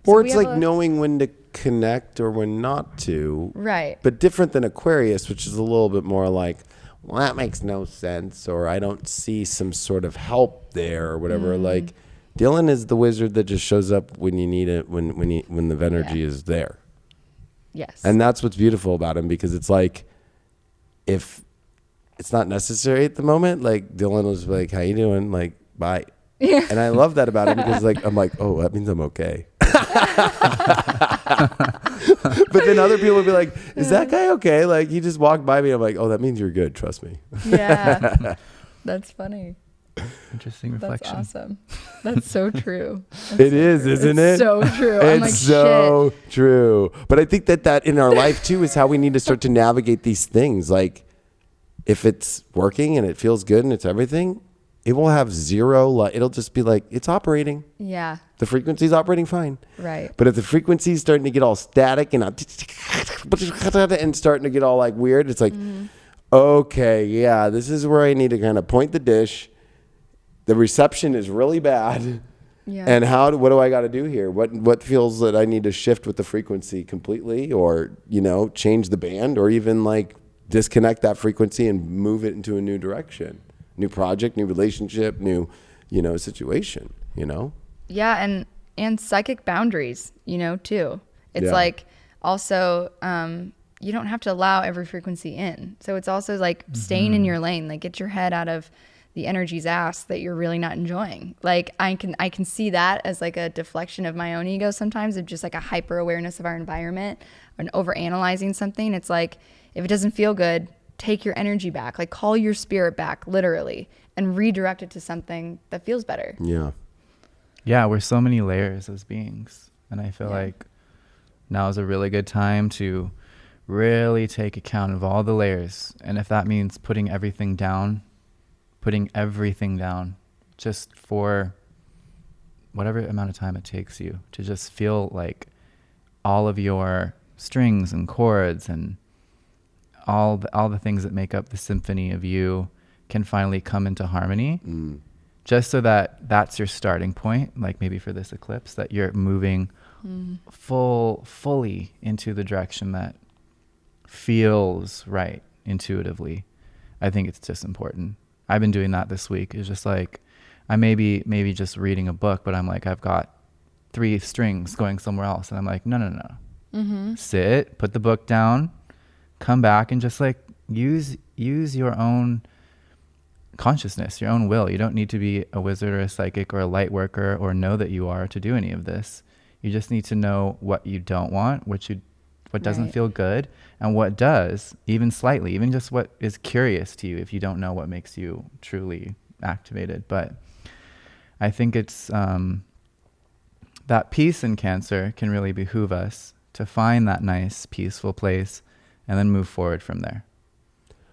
Or it's like knowing when to connect or when not to. Right. But different than Aquarius, which is a little bit more like, well, that makes no sense, or I don't see some sort of help there or whatever. Like Dylan is the wizard that just shows up when you need it, when the energy is there. Yes. And that's what's beautiful about him, because it's like, if it's not necessary at the moment, like Dylan was like, how you doing? Like, bye. Yeah. And I love that about him, because like, I'm like, oh, that means I'm okay. But then other people will be like, is that guy okay? Like, he just walked by me. I'm like, oh, that means you're good. Trust me. Yeah. That's funny. Interesting reflection. That's awesome. That's so true. It is, isn't it? So true. It's I'm like, so shit. true. But I think that in our life too is how we need to start to navigate these things. Like, if it's working and it feels good and it's everything, it will have zero. It'll just be like, it's operating. Yeah. The frequency's operating fine. Right. But if the frequency's starting to get all static and starting to get all like weird, it's like, okay, yeah, this is where I need to kind of point the dish. The reception is really bad. Yeah. And what do I got to do here? What feels that I need to shift with the frequency completely, or, change the band, or even like disconnect that frequency and move it into a new direction, new project, new relationship, new, situation, Yeah. And psychic boundaries, too. It's like also, you don't have to allow every frequency in. So it's also like staying in your lane, like get your head out of the energy's ass that you're really not enjoying. Like I can see that as like a deflection of my own ego sometimes, of just like a hyper awareness of our environment and over analyzing something. It's like, if it doesn't feel good, take your energy back, like call your spirit back literally and redirect it to something that feels better. Yeah. Yeah. We're so many layers as beings. And I feel like now is a really good time to really take account of all the layers. And if that means putting everything down just for whatever amount of time it takes you to just feel like all of your strings and chords and all the things that make up the symphony of you can finally come into harmony, just so that that's your starting point, like maybe for this eclipse, that you're moving fully into the direction that feels right intuitively. I think it's just important. I've been doing that this week. It's just like, I maybe just reading a book, but I'm like, I've got 3 strings going somewhere else. And I'm like, no. Sit, put the book down, come back, and just like use your own consciousness, your own will. You don't need to be a wizard or a psychic or a light worker or know that you are to do any of this. You just need to know what you don't want, what doesn't feel good, and what does, even slightly, even just what is curious to you if you don't know what makes you truly activated. But I think it's that peace in Cancer can really behoove us to find that nice, peaceful place and then move forward from there.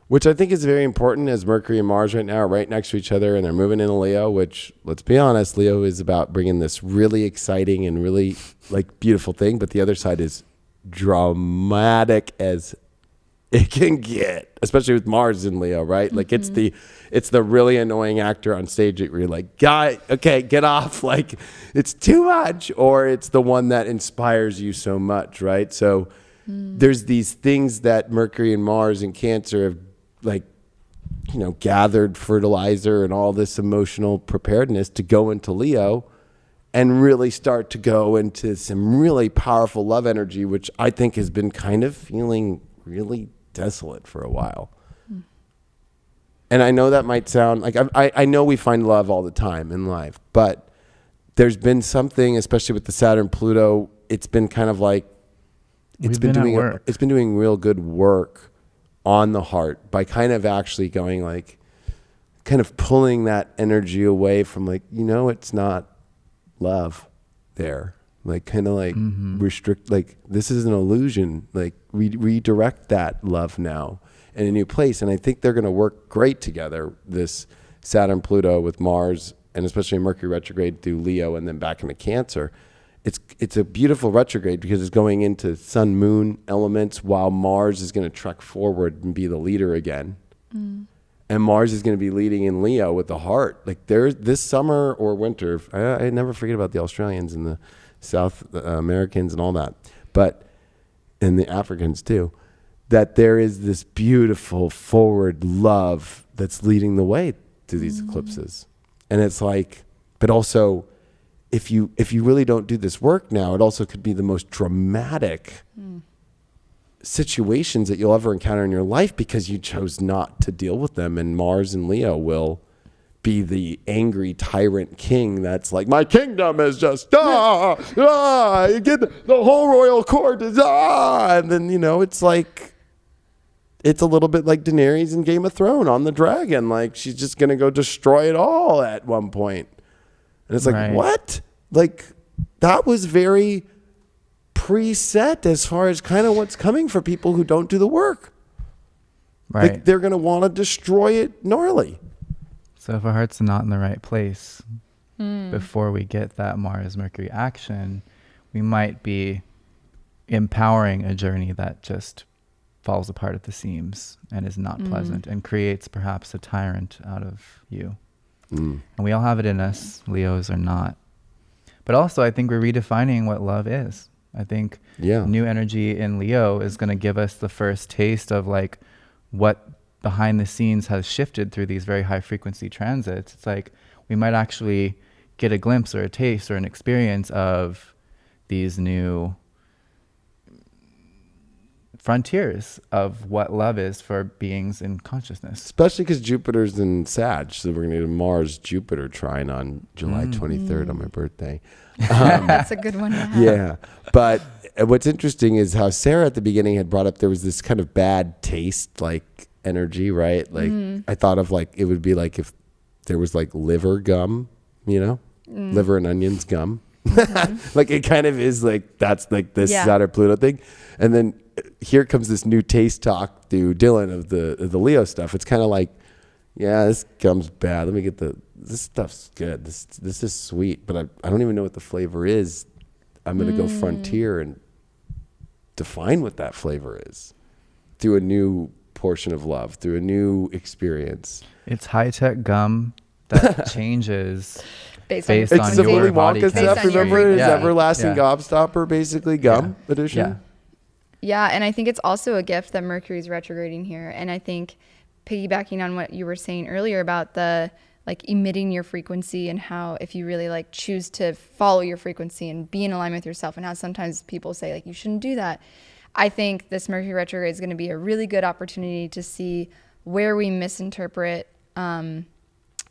Which I think is very important, as Mercury and Mars right now are right next to each other and they're moving into Leo, which, let's be honest, Leo is about bringing this really exciting and really like beautiful thing. But the other side is dramatic as it can get, especially with Mars in Leo, right? Like it's the really annoying actor on stage that you're like, guy, okay, get off. Like it's too much. Or it's the one that inspires you so much, right? So there's these things that Mercury and Mars in Cancer have like, gathered fertilizer and all this emotional preparedness to go into Leo and really start to go into some really powerful love energy, which I think has been kind of feeling really desolate for a while. And I know that might sound like, I know we find love all the time in life, but there's been something, especially with the Saturn Pluto, it's been kind of like, it's been doing real good work on the heart by kind of actually going like, kind of pulling that energy away from like, it's not love there. Like kind of like restrict, like this is an illusion. Like redirect that love now in a new place. And I think they're going to work great together. This Saturn Pluto with Mars, and especially Mercury retrograde through Leo and then back into Cancer. It's a beautiful retrograde because it's going into Sun Moon elements while Mars is going to trek forward and be the leader again. And Mars is going to be leading in Leo with the heart. Like there's this summer or winter, I never forget about the Australians and South Americans and all that, and the Africans too, that there is this beautiful forward love that's leading the way through these eclipses. And it's like, but also if you really don't do this work now, it also could be the most dramatic situations that you'll ever encounter in your life because you chose not to deal with them. And Mars and Leo will be the angry tyrant king that's like, my kingdom is just you get the whole royal court is and then it's like, it's a little bit like Daenerys in Game of Thrones on the dragon, like she's just gonna go destroy it all at one point. And it's like, what? Like that was very preset as far as kind of what's coming for people who don't do the work. Right. Like they're gonna want to destroy it gnarly. So if our heart's not in the right place before we get that Mars-Mercury action, we might be empowering a journey that just falls apart at the seams and is not pleasant and creates perhaps a tyrant out of you. And we all have it in us. Leos are not. But also, I think we're redefining what love is. I think new energy in Leo is going to give us the first taste of like what behind the scenes has shifted through these very high frequency transits. It's like we might actually get a glimpse or a taste or an experience of these new frontiers of what love is for beings in consciousness. Especially because Jupiter's in Sag, so we're going to get a Mars-Jupiter trine on July 23rd on my birthday. That's a good one to have. Yeah, but what's interesting is how Sarah at the beginning had brought up there was this kind of bad taste, like energy, right? Like I thought of like it would be like if there was like liver gum, liver and onions gum. Like it kind of is like that's like this Saturn Pluto thing, and then here comes this new taste talk through Dylan of the Leo stuff. It's kind of like, this gum's bad. Let me get this stuff's good. This is sweet, but I don't even know what the flavor is. I'm gonna go frontier and define what that flavor is through a new portion of love, through a new experience. It's high-tech gum that changes based it's on the your Willy body Wonka stuff. chemistry. Remember his everlasting gobstopper, basically gum edition. Yeah. Yeah, and I think it's also a gift that Mercury's retrograding here. And I think piggybacking on what you were saying earlier about the like emitting your frequency and how if you really like choose to follow your frequency and be in alignment with yourself, and how sometimes people say like you shouldn't do that. I think this Mercury retrograde is going to be a really good opportunity to see where we misinterpret and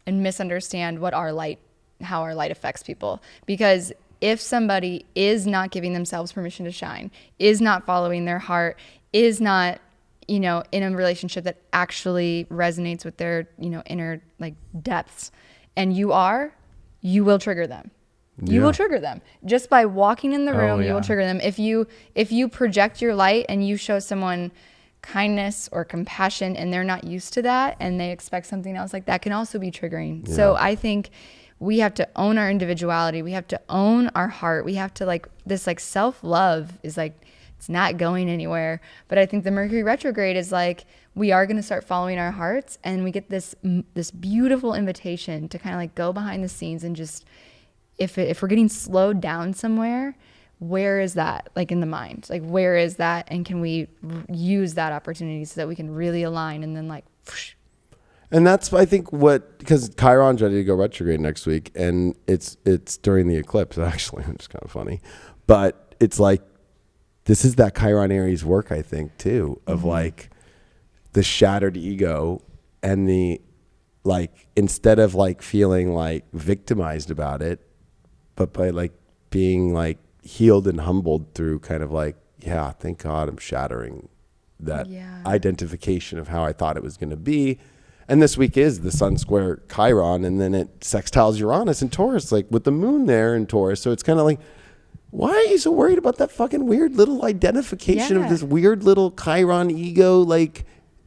misunderstand how our light affects people. Because if somebody is not giving themselves permission to shine, is not following their heart, is not, in a relationship that actually resonates with their, inner like depths, and you will trigger them. You will trigger them just by walking in the room. You will trigger them. If you project your light and you show someone kindness or compassion and they're not used to that and they expect something else, like that can also be triggering. Yeah. So I think we have to own our individuality. We have to own our heart. We have to this self-love is it's not going anywhere. But I think the Mercury retrograde is we are going to start following our hearts, and we get this beautiful invitation to kind of go behind the scenes and just, if we're getting slowed down somewhere, where is that in the mind? Where is that? And can we use that opportunity so that we can really align and then whoosh. And that's, I think, because Chiron's ready to go retrograde next week, and it's during the eclipse, actually, which is kind of funny. But it's this is that Chiron Aries work, I think, too, of the shattered ego and the, instead of feeling victimized about it, but by being healed and humbled through kind of thank God I'm shattering that identification of how I thought it was going to be. And this week is the Sun square Chiron, and then it sextiles Uranus in Taurus, with the moon there in Taurus. So it's kind of why are you so worried about that fucking weird little identification of this weird little Chiron ego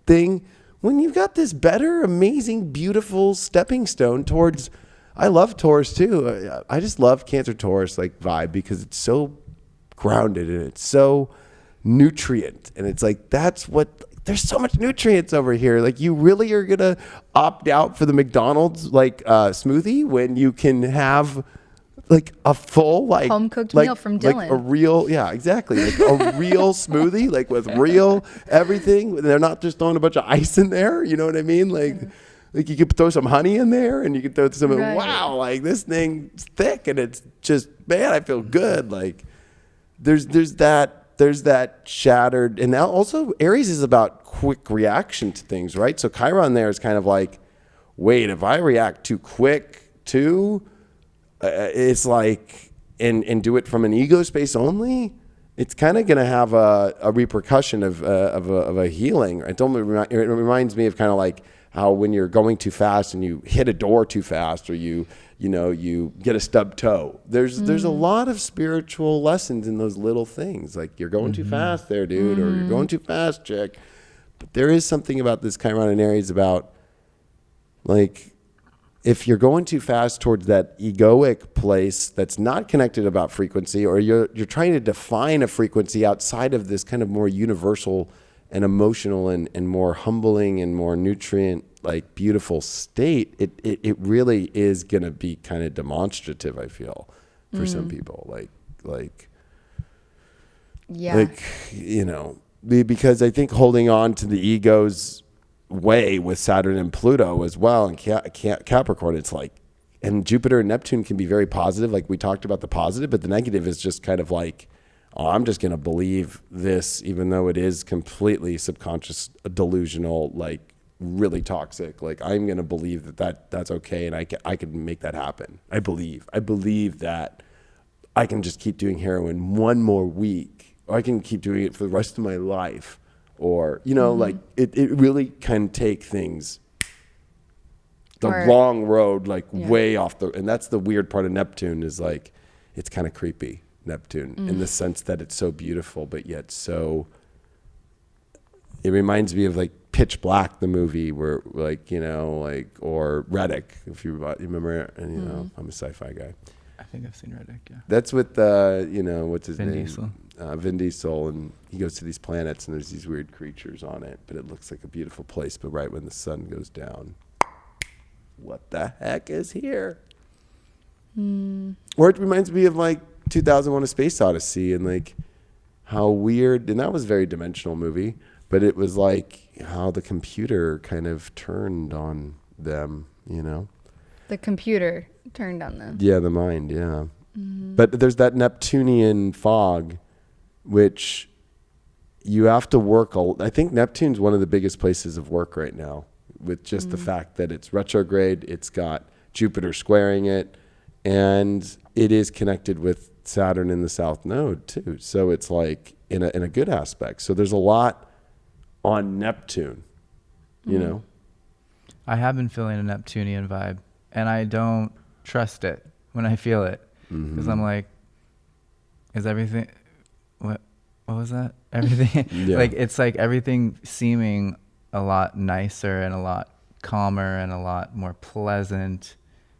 thing, when you've got this better, amazing, beautiful stepping stone towards, I love Taurus too. I just love Cancer Taurus vibe because it's so grounded and it's so nutrient. And it's that's what, there's so much nutrients over here. You really are going to opt out for the McDonald's smoothie when you can have like a full like home cooked like, meal from like Dylan. a real, yeah, exactly, like a real smoothie, like with real everything. They're not just throwing a bunch of ice in there. You know what I mean? Like you could throw some honey in there, and you could throw some. Right. Wow, like this thing's thick, and it's just, man, I feel good. Like there's that shattered, and now also Aries is about quick reaction to things, right? So Chiron there is kind of like, wait, if I react too quick too, it's like, and do it from an ego space only, it's kind of going to have a repercussion of a healing. It reminds me of kind of like how when you're going too fast and you hit a door too fast, or you get a stubbed toe. There's a lot of spiritual lessons in those little things. Like, you're going too fast there, dude, or you're going too fast, chick. But there is something about this Chiron in Aries about, like, if you're going too fast towards that egoic place that's not connected about frequency, or you're trying to define a frequency outside of this kind of more universal and emotional and more humbling and more nutrient, like, beautiful state, it really is going to be kind of demonstrative, I feel, for some people. Like, because I think holding on to the ego's way with Saturn and Pluto as well, and Capricorn, it's like, and Jupiter and Neptune can be very positive, like we talked about the positive, but the negative is just kind of like, oh, I'm just going to believe this, even though it is completely subconscious, delusional, like really toxic. Like, I'm going to believe that's okay, and I can make that happen. I believe that I can just keep doing heroin one more week, or I can keep doing it for the rest of my life. Or, like it really can take things the wrong road, like way off and that's the weird part of Neptune, is like, it's kind of creepy, Neptune, in the sense that it's so beautiful, but yet so, it reminds me of like Pitch Black, the movie, where like, or Riddick, if you remember, and I'm a sci-fi guy. I think I've seen Riddick, yeah. That's with, what's his name? Diesel. Vin Diesel, and he goes to these planets, and there's these weird creatures on it, but it looks like a beautiful place. But right when the sun goes down, what the heck is here? Or it reminds me of like 2001: A Space Odyssey, and like how weird, and that was a very dimensional movie, but it was like how the computer kind of turned on them, The computer turned on them. Yeah, the mind, yeah. But there's that Neptunian fog, which you have to work. I think Neptune's one of the biggest places of work right now, with just the fact that it's retrograde, it's got Jupiter squaring it, and it is connected with Saturn in the South Node too. So it's like in a good aspect. So there's a lot on Neptune, I have been feeling a Neptunian vibe, and I don't trust it when I feel it, because I'm like, is everything, what was that? Everything, like, it's like everything seeming a lot nicer and a lot calmer and a lot more pleasant,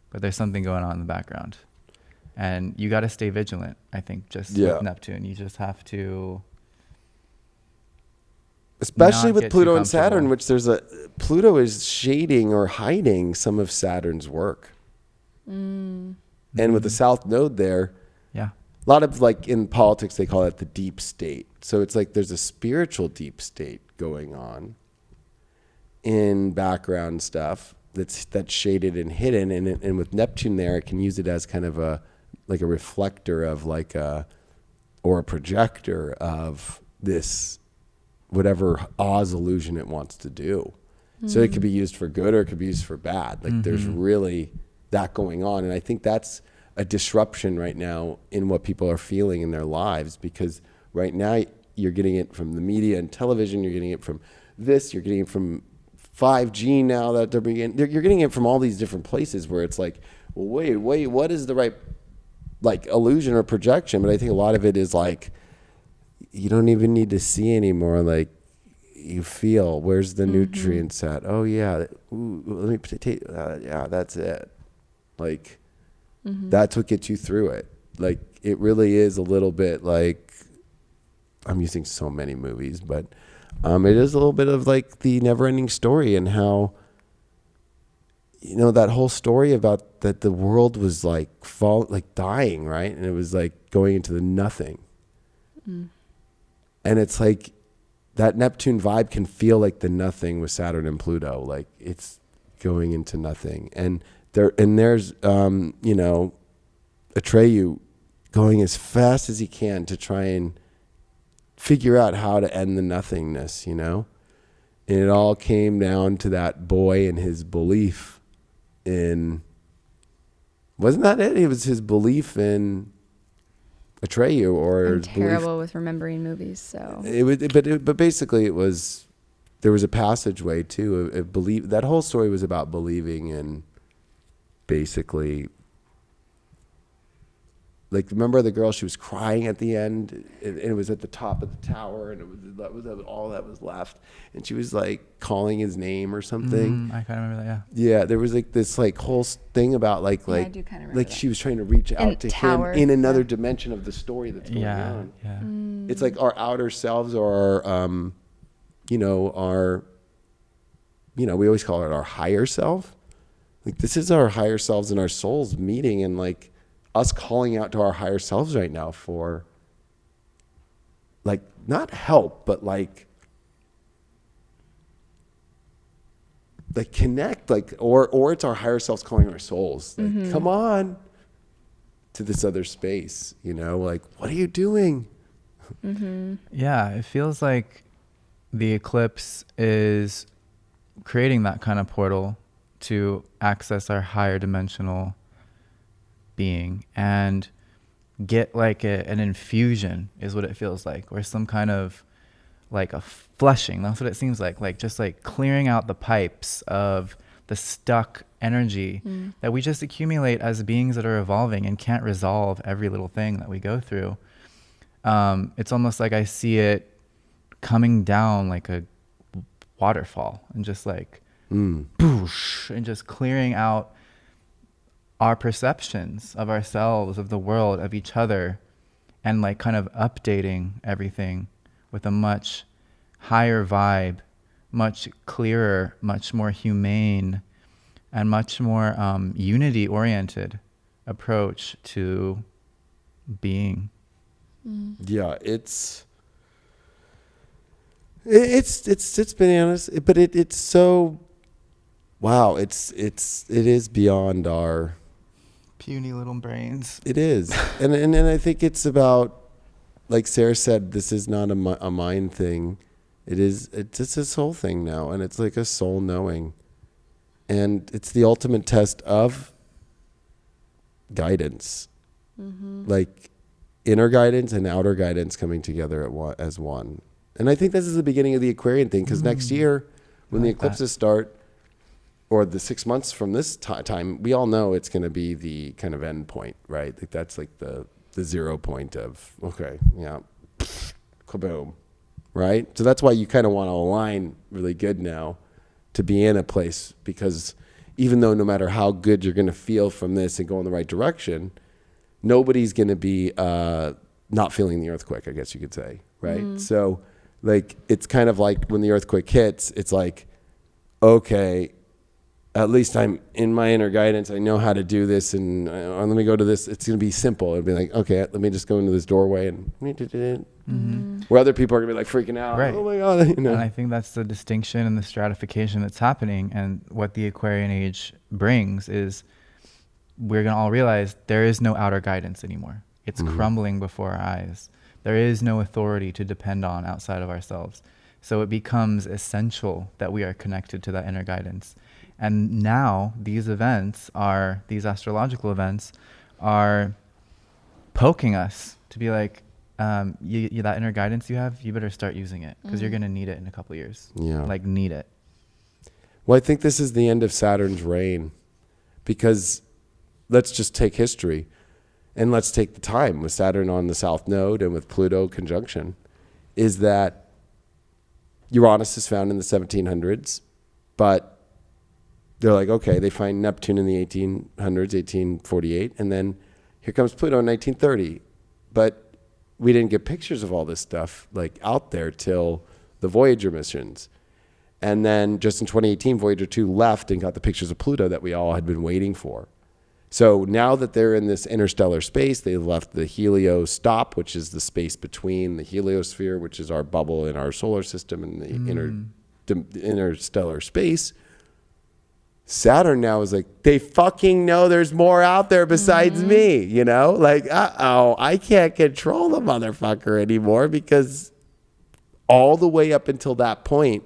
but there's something going on in the background, and you got to stay vigilant. I think just with Neptune, you just have to, especially with Pluto and Saturn, which Pluto is shading or hiding some of Saturn's work. And with the South Node there, a lot of, like, in politics, they call it the deep state. So it's like there's a spiritual deep state going on in background stuff that's shaded and hidden. And with Neptune there, it can use it as kind of a reflector of or a projector of this, whatever Oz illusion it wants to do. So it could be used for good, or it could be used for bad. Like, there's really that going on. And I think that's a disruption right now in what people are feeling in their lives, because right now you're getting it from the media and television, you're getting it from this, you're getting it from 5G now that you're getting it from all these different places, where it's like, well, wait, what is the right, like, illusion or projection? But I think a lot of it is like, you don't even need to see anymore. Like, you feel, where's the nutrients at? Oh yeah, let me take, yeah, that's it. Like, that's what gets you through it. Like, it really is a little bit like, I'm using so many movies, but it is a little bit of like the never ending story, and how you know, that whole story about that the world was like dying, right? And it was like going into the nothing. And it's like that Neptune vibe can feel like the nothing with Saturn and Pluto. Like it's going into nothing. And there's, you know, Atreyu going as fast as he can to try and figure out how to end the nothingness, you know? And it all came down to that boy and his belief in, wasn't that it? It was his belief in Atreyu, or I'm his terrible with remembering movies, so. But basically it was, there was a passageway too. That whole story was about believing in, basically, like, remember the girl, she was crying at the end, and it was at the top of the tower, and that was all that was left, and she was like calling his name or something. I kind of remember that. Yeah, there was like this like whole thing about I do kind of remember that. she was trying to reach out to tower, him in another dimension of the story that's going on. Yeah. It's like our outer selves, or our, you know, we always call it our higher self. Like, this is our higher selves and our souls meeting, and like us calling out to our higher selves right now for, like, not help, but like connect, like, or it's our higher selves calling our souls, like, come on to this other space, you know, like, what are you doing? Yeah, it feels like the eclipse is creating that kind of portal to access our higher dimensional being and get like an infusion, is what it feels like, or some kind of like a flushing. That's what it seems like just like clearing out the pipes of the stuck energy that we just accumulate as beings that are evolving and can't resolve every little thing that we go through. It's almost like I see it coming down like a waterfall, and just like boosh, and just clearing out our perceptions of ourselves, of the world, of each other, and like kind of updating everything with a much higher vibe, much clearer, much more humane, and much more unity oriented approach to being. Yeah, it's bananas, but it's so, wow, it is beyond our Puny little brains. It is. and I think it's about, like Sarah said, this is not a mind thing. It's a soul thing now, and it's like a soul knowing. And it's the ultimate test of guidance. Like inner guidance and outer guidance coming together as one. And I think this is the beginning of the Aquarian thing, because next year, when the eclipses start, or the 6 months from this time, we all know it's going to be the kind of end point, right? Like that's like the 0 point of, okay, yeah, kaboom, right? So that's why you kind of want to align really good now to be in a place, because even though no matter how good you're going to feel from this and go in the right direction, nobody's going to be not feeling the earthquake, I guess you could say, right? So like, it's kind of like when the earthquake hits, it's like, okay, at least I'm in my inner guidance. I know how to do this, and let me go to this. It's going to be simple. It'll be like, okay, let me just go into this doorway, and where other people are going to be like freaking out. Right. Oh my God. You know? And I think that's the distinction and the stratification that's happening. And what the Aquarian age brings is we're going to all realize there is no outer guidance anymore. It's crumbling before our eyes. There is no authority to depend on outside of ourselves. So it becomes essential that we are connected to that inner guidance. And now these astrological events are poking us to be like, that inner guidance you have, you better start using it, because you're going to need it in a couple of years. Yeah. Like, need it. Well, I think this is the end of Saturn's reign, because let's just take history, and let's take the time with Saturn on the South Node and with Pluto conjunction, is that Uranus is found in the 1700s, but they're like, okay, they find Neptune in the 1800s, 1848, and then here comes Pluto in 1930. But we didn't get pictures of all this stuff like out there till the Voyager missions. And then just in 2018, Voyager 2 left and got the pictures of Pluto that we all had been waiting for. So now that they're in this interstellar space, they left the heliostop, which is the space between the heliosphere, which is our bubble in our solar system, and the interstellar space. Saturn now is like, they fucking know there's more out there besides me, you know? Like, I can't control the motherfucker anymore, because all the way up until that point,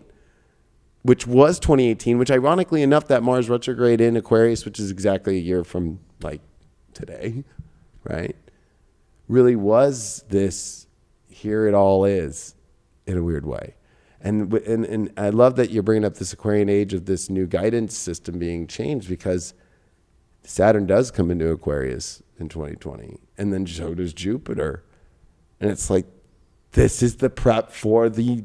which was 2018, which ironically enough, that Mars retrograde in Aquarius, which is exactly a year from like today, right? Really was this, here it all is, in a weird way. And I love that you're bringing up this Aquarian age of this new guidance system being changed, because Saturn does come into Aquarius in 2020, and then so does Jupiter. And it's like, this is the prep for the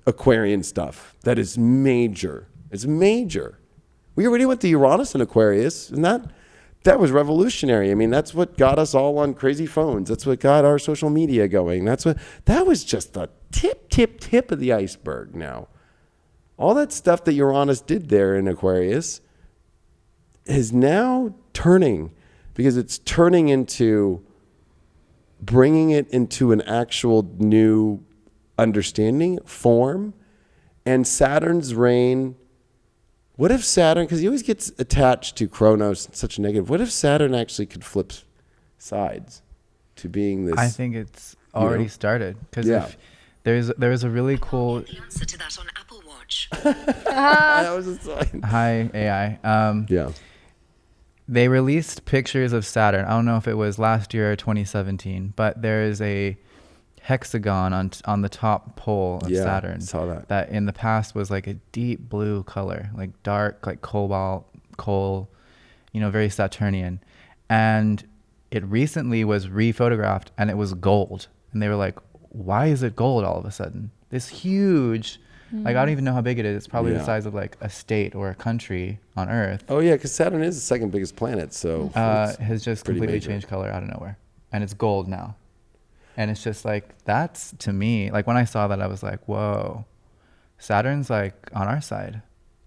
Aquarian stuff that is major. It's major. We already went to Uranus in Aquarius, and that was revolutionary. I mean, that's what got us all on crazy phones. That's what got our social media going. That was just the tip of the iceberg. Now, all that stuff that Uranus did there in Aquarius is now turning, because it's turning into bringing it into an actual new understanding, form. And Saturn's reign, what if Saturn, because he always gets attached to Kronos in such a negative, what if Saturn actually could flip sides to being this? I think it's already started, because if there's a really cool The answer to that on Apple Watch. That was a sign. hi AI. Yeah. They released pictures of Saturn. I don't know if it was last year or 2017, but there is a hexagon on the top pole of Saturn. Saw that. That in the past was like a deep blue color, like dark, like coal, very Saturnian. And it recently was rephotographed, and it was gold. And they were like, why is it gold all of a sudden? This huge, like, I don't even know how big it is. It's probably the size of like a state or a country on Earth. Oh yeah, because Saturn is the second biggest planet, so Has just pretty completely major. changed color out of nowhere. And it's gold now. And it's just like, that's, to me, like when I saw that, I was like, whoa, Saturn's like on our side.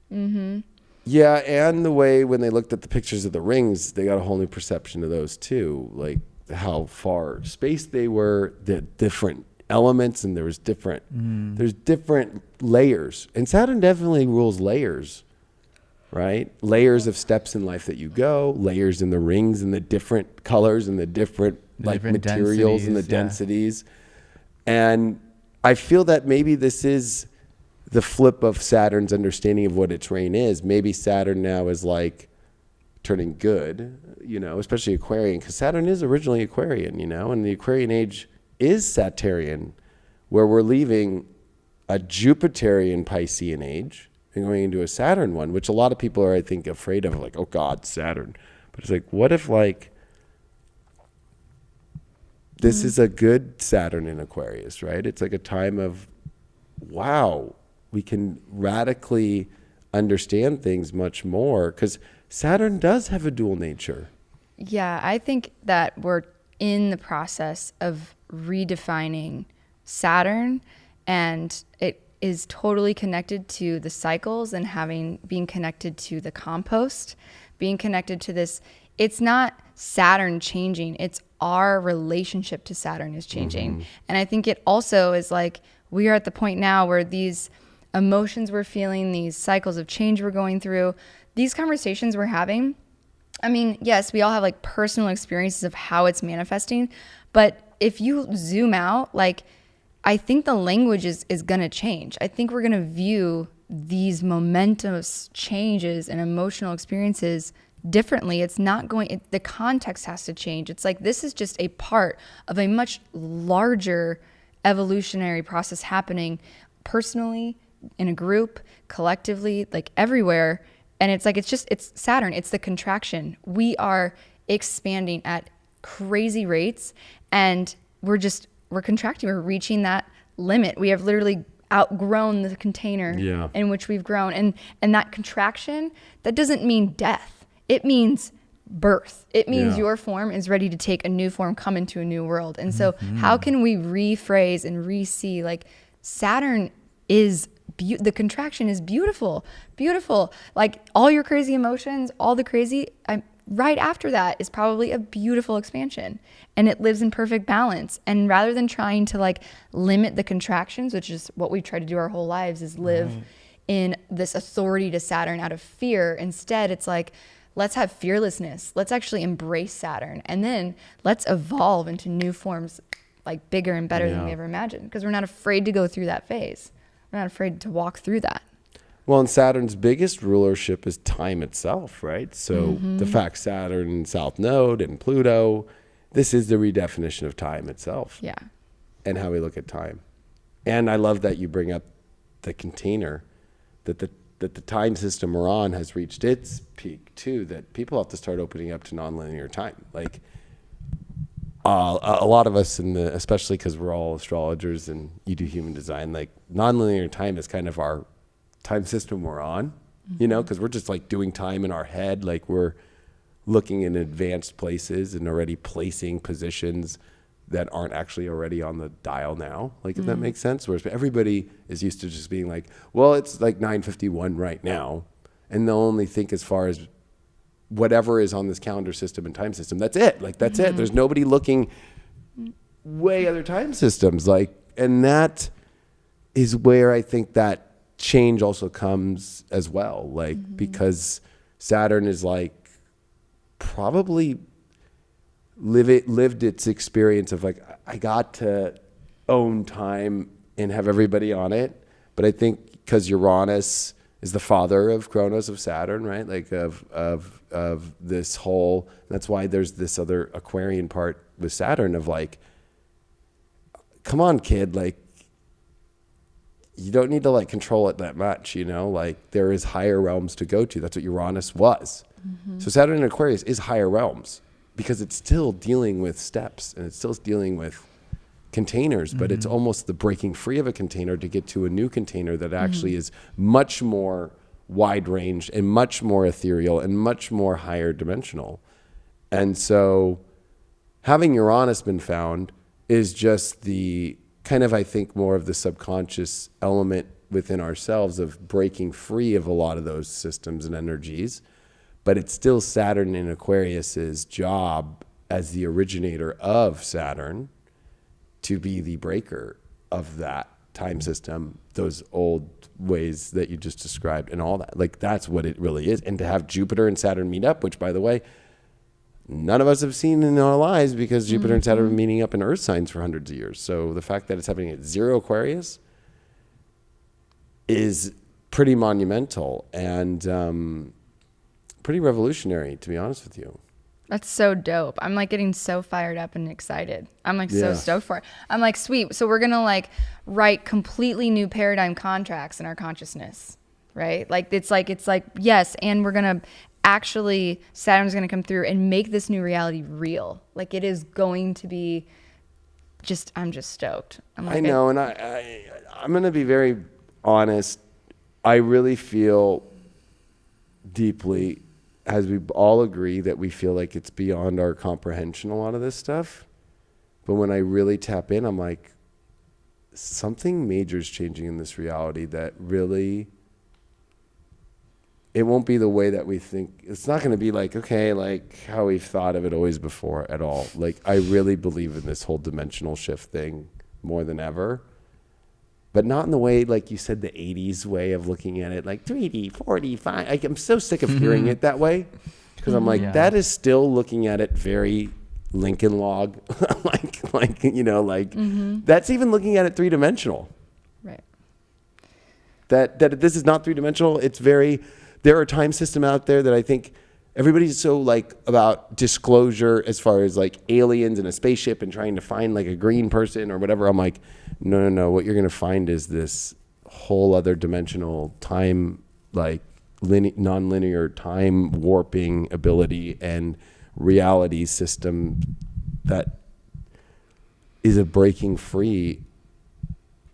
Yeah, and the way when they looked at the pictures of the rings, they got a whole new perception of those too, like how far spaced they were, the different elements, and there's different layers. And Saturn definitely rules layers, right? Layers of steps in life that you go, layers in the rings, and the different colors, and the different materials, and the densities. And I feel that maybe this is the flip of Saturn's understanding of what its reign is. Maybe Saturn now is like turning good, especially Aquarian, because Saturn is originally Aquarian, and the Aquarian age is Saturnian, where we're leaving a Jupiterian Piscean age and going into a Saturn one, which a lot of people are, I think, afraid of, like, oh God, Saturn. But it's like, what if like this is a good Saturn in Aquarius, right? It's like a time of, wow, we can radically understand things much more, because Saturn does have a dual nature. Yeah, I think that we're in the process of redefining Saturn, and it is totally connected to the cycles and being connected to the compost, being connected to this. It's not Saturn changing, it's our relationship to Saturn is changing. And I think it also is like, we are at the point now where these emotions we're feeling, these cycles of change we're going through, these conversations we're having, I mean, yes, we all have like personal experiences of how it's manifesting, but if you zoom out, like, I think the language is going to change. I think we're going to view these momentous changes and emotional experiences differently. It's not going, the context has to change. It's like, this is just a part of a much larger evolutionary process happening personally, in a group, collectively, like everywhere. And it's like, it's Saturn, it's the contraction. We are expanding at crazy rates, and we're contracting, we're reaching that limit. We have literally outgrown the container in which we've grown. And that contraction, that doesn't mean death. It means birth. It means your form is ready to take a new form, come into a new world. And so how can we rephrase and re-see, like, Saturn is the contraction is beautiful, beautiful. Like all your crazy emotions, all the crazy, right after that is probably a beautiful expansion, and it lives in perfect balance. And rather than trying to like limit the contractions, which is what we try to do our whole lives, is live in this authority to Saturn out of fear. Instead, it's like, let's have fearlessness. Let's actually embrace Saturn, and then let's evolve into new forms, like bigger and better than we ever imagined, because we're not afraid to go through that phase. We're not afraid to walk through that. Well, and Saturn's biggest rulership is time itself, right? So the fact Saturn, South Node, and Pluto, this is the redefinition of time itself. Yeah. And how we look at time. And I love that you bring up the container, that the time system we're on has reached its peak too, that people have to start opening up to nonlinear time. Like a lot of us, especially because we're all astrologers and you do human design, like nonlinear time is kind of our time system we're on, you know, because we're just like doing time in our head. Like we're looking in advanced places and already placing positions that aren't actually already on the dial now. Like, if that makes sense. Whereas everybody is used to just being like, well, it's like 9:51 right now. And they'll only think as far as whatever is on this calendar system and time system. That's it. Like, that's it. There's nobody looking way other time systems. Like, and that is where I think that change also comes as well. Like, because Saturn is like probably lived its experience of like, I got to own time and have everybody on it. But I think because Uranus is the father of Kronos, of Saturn, right? Like of this whole, that's why there's this other Aquarian part with Saturn of like, come on, kid, like, you don't need to like control it that much, you know, like there is higher realms to go to. That's what Uranus was. So Saturn in Aquarius is higher realms because it's still dealing with steps and it's still dealing with containers, but it's almost the breaking free of a container to get to a new container that actually is much more wide ranged and much more ethereal and much more higher dimensional. And so having Uranus been found is just the kind of, I think, more of the subconscious element within ourselves of breaking free of a lot of those systems and energies. But it's still Saturn in Aquarius's job as the originator of Saturn to be the breaker of that time system, those old ways that you just described and all that. Like, that's what it really is. And to have Jupiter and Saturn meet up, which, by the way, none of us have seen in our lives because Jupiter and Saturn have been meeting up in Earth signs for hundreds of years. So the fact that it's happening at 0 Aquarius is pretty monumental and pretty revolutionary, to be honest with you. That's so dope. I'm like getting so fired up and excited. I'm like so stoked for it. I'm like, sweet. So we're going to like write completely new paradigm contracts in our consciousness, right? Like, it's like, yes. And we're going to actually, Saturn's going to come through and make this new reality real. Like, it is going to be just, I'm just stoked. I'm like, I know. And I'm going to be very honest. I really feel deeply, as we all agree, that we feel like it's beyond our comprehension, a lot of this stuff. But when I really tap in, I'm like, something major is changing in this reality that really, it won't be the way that we think. It's not going to be like, okay, like how we've thought of it always before at all. Like, I really believe in this whole dimensional shift thing more than ever. But not in the way, like you said, the 80s way of looking at it, like 3D, 4D, 5. Like, I'm so sick of hearing it that way. Because I'm like, that is still looking at it very Lincoln log. like you know, like, that's even looking at it three-dimensional. right. That this is not three-dimensional. It's very, there are time system out there that I think everybody's so like about disclosure as far as like aliens in a spaceship and trying to find like a green person or whatever. I'm like, no. What you're going to find is this whole other dimensional time, like non-linear time warping ability and reality system that is a breaking free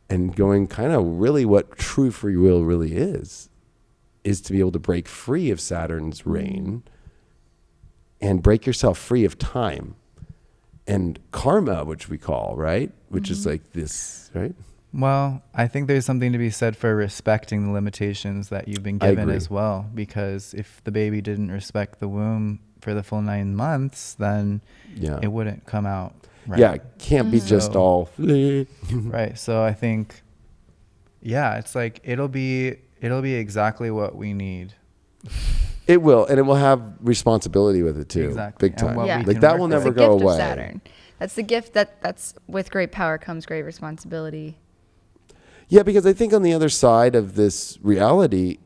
and going kind of really what true free will really is to be able to break free of Saturn's reign and break yourself free of time and karma, which we call, right? Which is like this, right? Well, I think there's something to be said for respecting the limitations that you've been I given agree. as well. Because if the baby didn't respect the womb for the full 9 months, then Yeah. it wouldn't come out right. Yeah, it can't be just So- all. Right. So I think, yeah, it's like it'll be exactly what we need. It will, and it will have responsibility with it too. Exactly. Big And time. what Yeah. we Like can that work will with. never It's the go gift away. of Saturn. That's the gift that's with great power comes great responsibility. Yeah, because I think on the other side of this reality,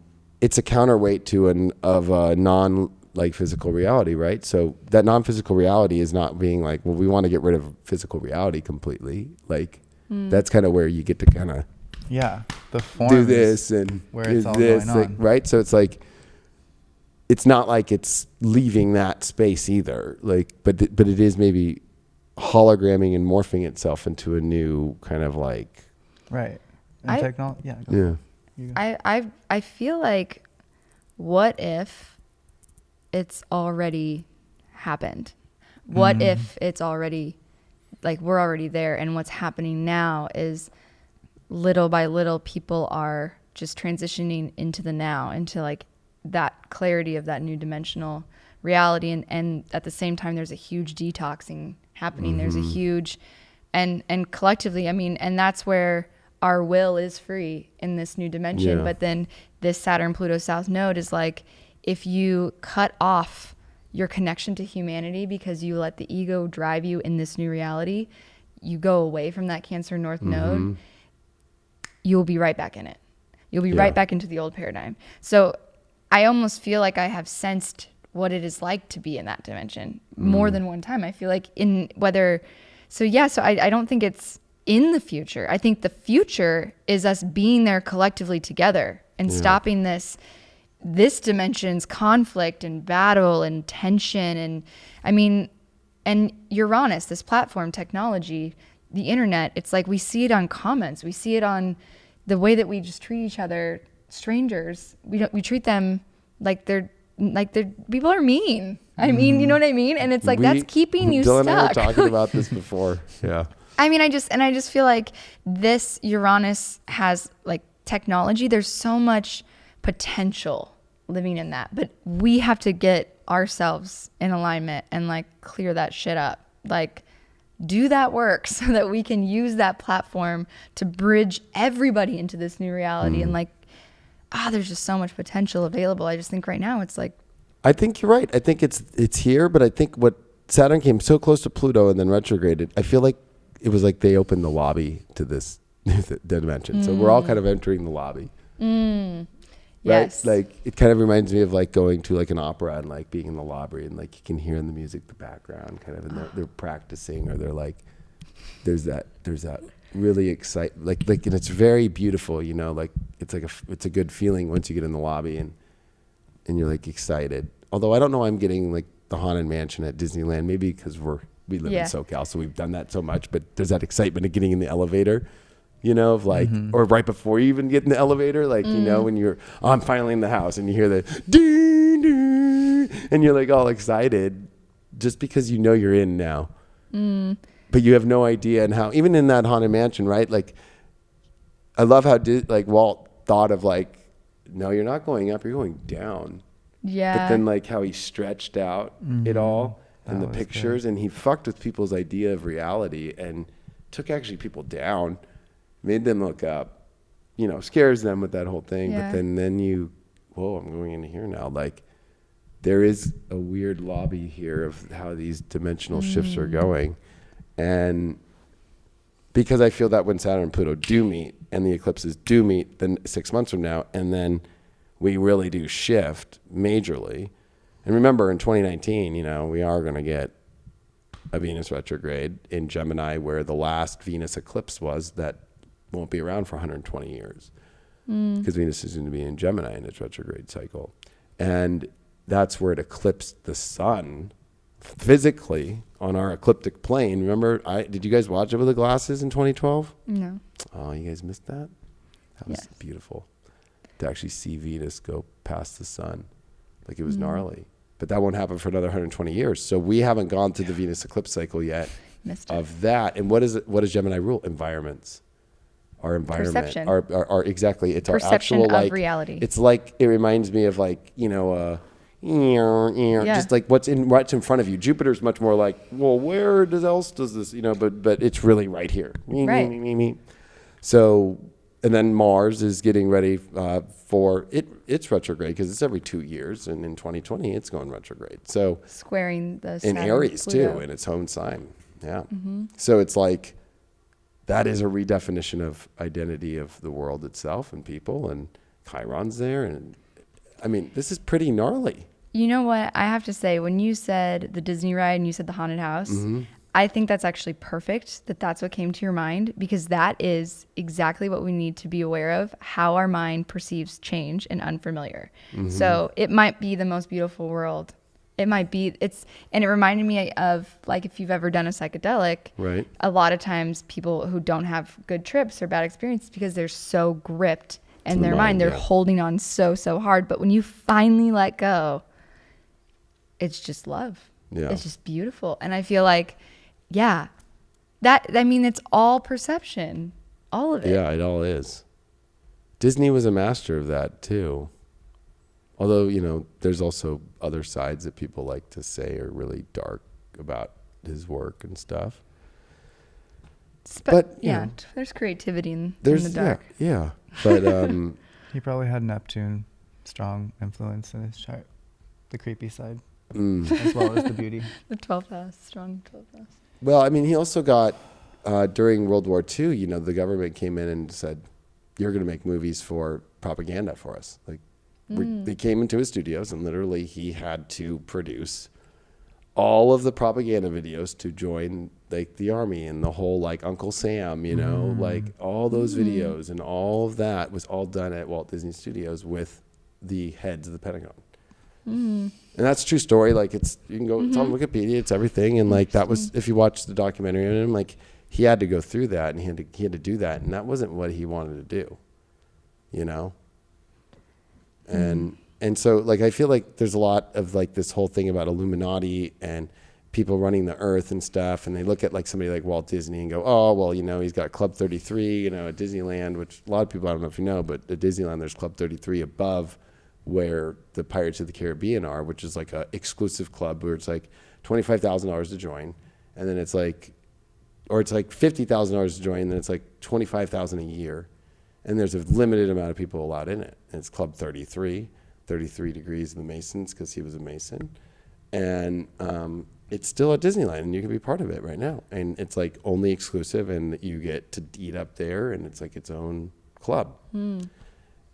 it's a counterweight to a non like physical reality, right? So that non-physical reality is not being like, well, we want to get rid of physical reality completely. Like that's kind of where you get to kind of Yeah. The form do is this and where do it's all this, going like, on. right? So it's like it's not like it's leaving that space either. Like, but it is maybe hologramming and morphing itself into a new kind of like Right. And I- technology. Yeah. Go. yeah. You go. I feel like, what if it's already happened? What if it's already, like, we're already there, and what's happening now is little by little people are just transitioning into the now, into like that clarity of that new dimensional reality, and at the same time there's a huge detoxing happening. There's a huge and collectively, I mean, and that's where our will is free in this new dimension. Yeah. But then this Saturn Pluto South node is like, if you cut off your connection to humanity because you let the ego drive you in this new reality, you go away from that Cancer North node, you'll be right back in it. You'll be Yeah. right back into the old paradigm. So I almost feel like I have sensed what it is like to be in that dimension more than one time. I feel like so I don't think it's in the future. I think the future is us being there collectively together and stopping this dimension's conflict and battle and tension. And I mean, and Uranus, this platform technology, the internet, it's like we see it on comments. We see it on the way that we just treat each other, strangers. We treat them like they're people are mean. I mean, you know what I mean? And it's like, that's keeping you Dylan stuck. and I were talking about this before. Yeah. I mean, I just feel like this Uranus has like technology. There's so much potential living in that, but we have to get ourselves in alignment and like clear that shit up. Like, do that work so that we can use that platform to bridge everybody into this new reality. And like, there's just so much potential available. I just think right now it's like, I think you're right. I think it's here, but I think what Saturn came so close to Pluto and then retrograded, I feel like it was like they opened the lobby to this dimension. So we're all kind of entering the lobby. Right? yes. Like it kind of reminds me of like going to like an opera and like being in the lobby and like you can hear in the music the background kind of, and they're practicing, or they're like there's that really like and it's very beautiful, you know, like it's like it's a good feeling once you get in the lobby and you're like excited. Although I don't know, I'm getting like the Haunted Mansion at Disneyland, maybe because we live in SoCal, so we've done that so much, but there's that excitement of getting in the elevator, you know, of like, or right before you even get in the elevator, like, you know, when I'm finally in the house and you hear the ding, ding, and you're like all excited just because you know you're in now. But you have no idea. And how, even in that Haunted Mansion, right? Like, I love how like Walt thought of like, no, you're not going up, you're going down. yeah. But then like how he stretched out it all and That the was pictures, and he fucked with people's idea of reality and took actually people down, made them look up, you know, scares them with that whole thing. Yeah. But then whoa, I'm going in here now. Like there is a weird lobby here of how these dimensional shifts are going. And because I feel that when Saturn and Pluto do meet and the eclipses do meet, then 6 months from now, and then we really do shift majorly. And remember, in 2019, you know, we are going to get a Venus retrograde in Gemini, where the last Venus eclipse was, that won't be around for 120 years because Venus is going to be in Gemini in its retrograde cycle. And that's where it eclipsed the sun physically on our ecliptic plane. Remember, did you guys watch it with the glasses in 2012? No. Oh, you guys missed that? That was Yes. beautiful to actually see Venus go past the sun. Like, it was gnarly. But that won't happen for another 120 years. So we haven't gone through the Venus eclipse cycle yet Missed it. of that. And what does Gemini rule? Environments. our environment, Perception. our exactly. It's Perception our actual of reality. It's like, it reminds me of like, just like what's in front of you. Jupiter's much more like, well, where else does this, but it's really right here. Right. So, and then Mars is getting ready for it's retrograde because it's every 2 years, and in 2020 it's going retrograde. So Squaring the in Saturn, Aries Pluto. too, in its own sign. Yeah. So it's like, that is a redefinition of identity of the world itself and people, and Chiron's there. And I mean, this is pretty gnarly. You know what? I have to say, when you said the Disney ride and you said the haunted house, I think that's actually perfect that that's what came to your mind, because that is exactly what we need to be aware of, how our mind perceives change and unfamiliar. So it might be the most beautiful world. It might be, and it reminded me of, like, if you've ever done a psychedelic, Right. a lot of times people who don't have good trips or bad experiences because they're so gripped in their mind, they're holding on so hard. But when you finally let go, it's just love. Yeah. It's just beautiful. And I feel like, it's all perception, all of it. Yeah, it all is. Disney was a master of that too. Although, there's also other sides that people like to say are really dark about his work and stuff. But there's creativity in there's the dark. Yeah. But He probably had Neptune strong influence in his chart, the creepy side, as well as the beauty. The 12th house, strong 12th house. well, I mean, he also got during World War II, the government came in and said, "You're going to make movies for propaganda for us." Like, they came into his studios, and literally he had to produce all of the propaganda videos to join like the army, and the whole like Uncle Sam, like all those videos, and all of that was all done at Walt Disney Studios with the heads of the Pentagon. And that's a true story. Like, you can go, it's on Wikipedia, it's everything. And like, that was, if you watch the documentary on him, like, he had to go through that, and he had to do that. And that wasn't what he wanted to do, And so, like, I feel like there's a lot of like this whole thing about Illuminati and people running the earth and stuff. And they look at like somebody like Walt Disney and go, oh, well, he's got Club 33, at Disneyland, which a lot of people, I don't know if you know, but at Disneyland, there's Club 33 above where the Pirates of the Caribbean are, which is like a exclusive club where it's like $25,000 to join. And then it's like $50,000 to join, and then it's like $25,000 a year. And there's a limited amount of people allowed in it. And it's Club 33 degrees in the Masons, because he was a Mason. And it's still at Disneyland, and you can be part of it right now. And it's like only exclusive, and you get to eat up there, and it's like its own club.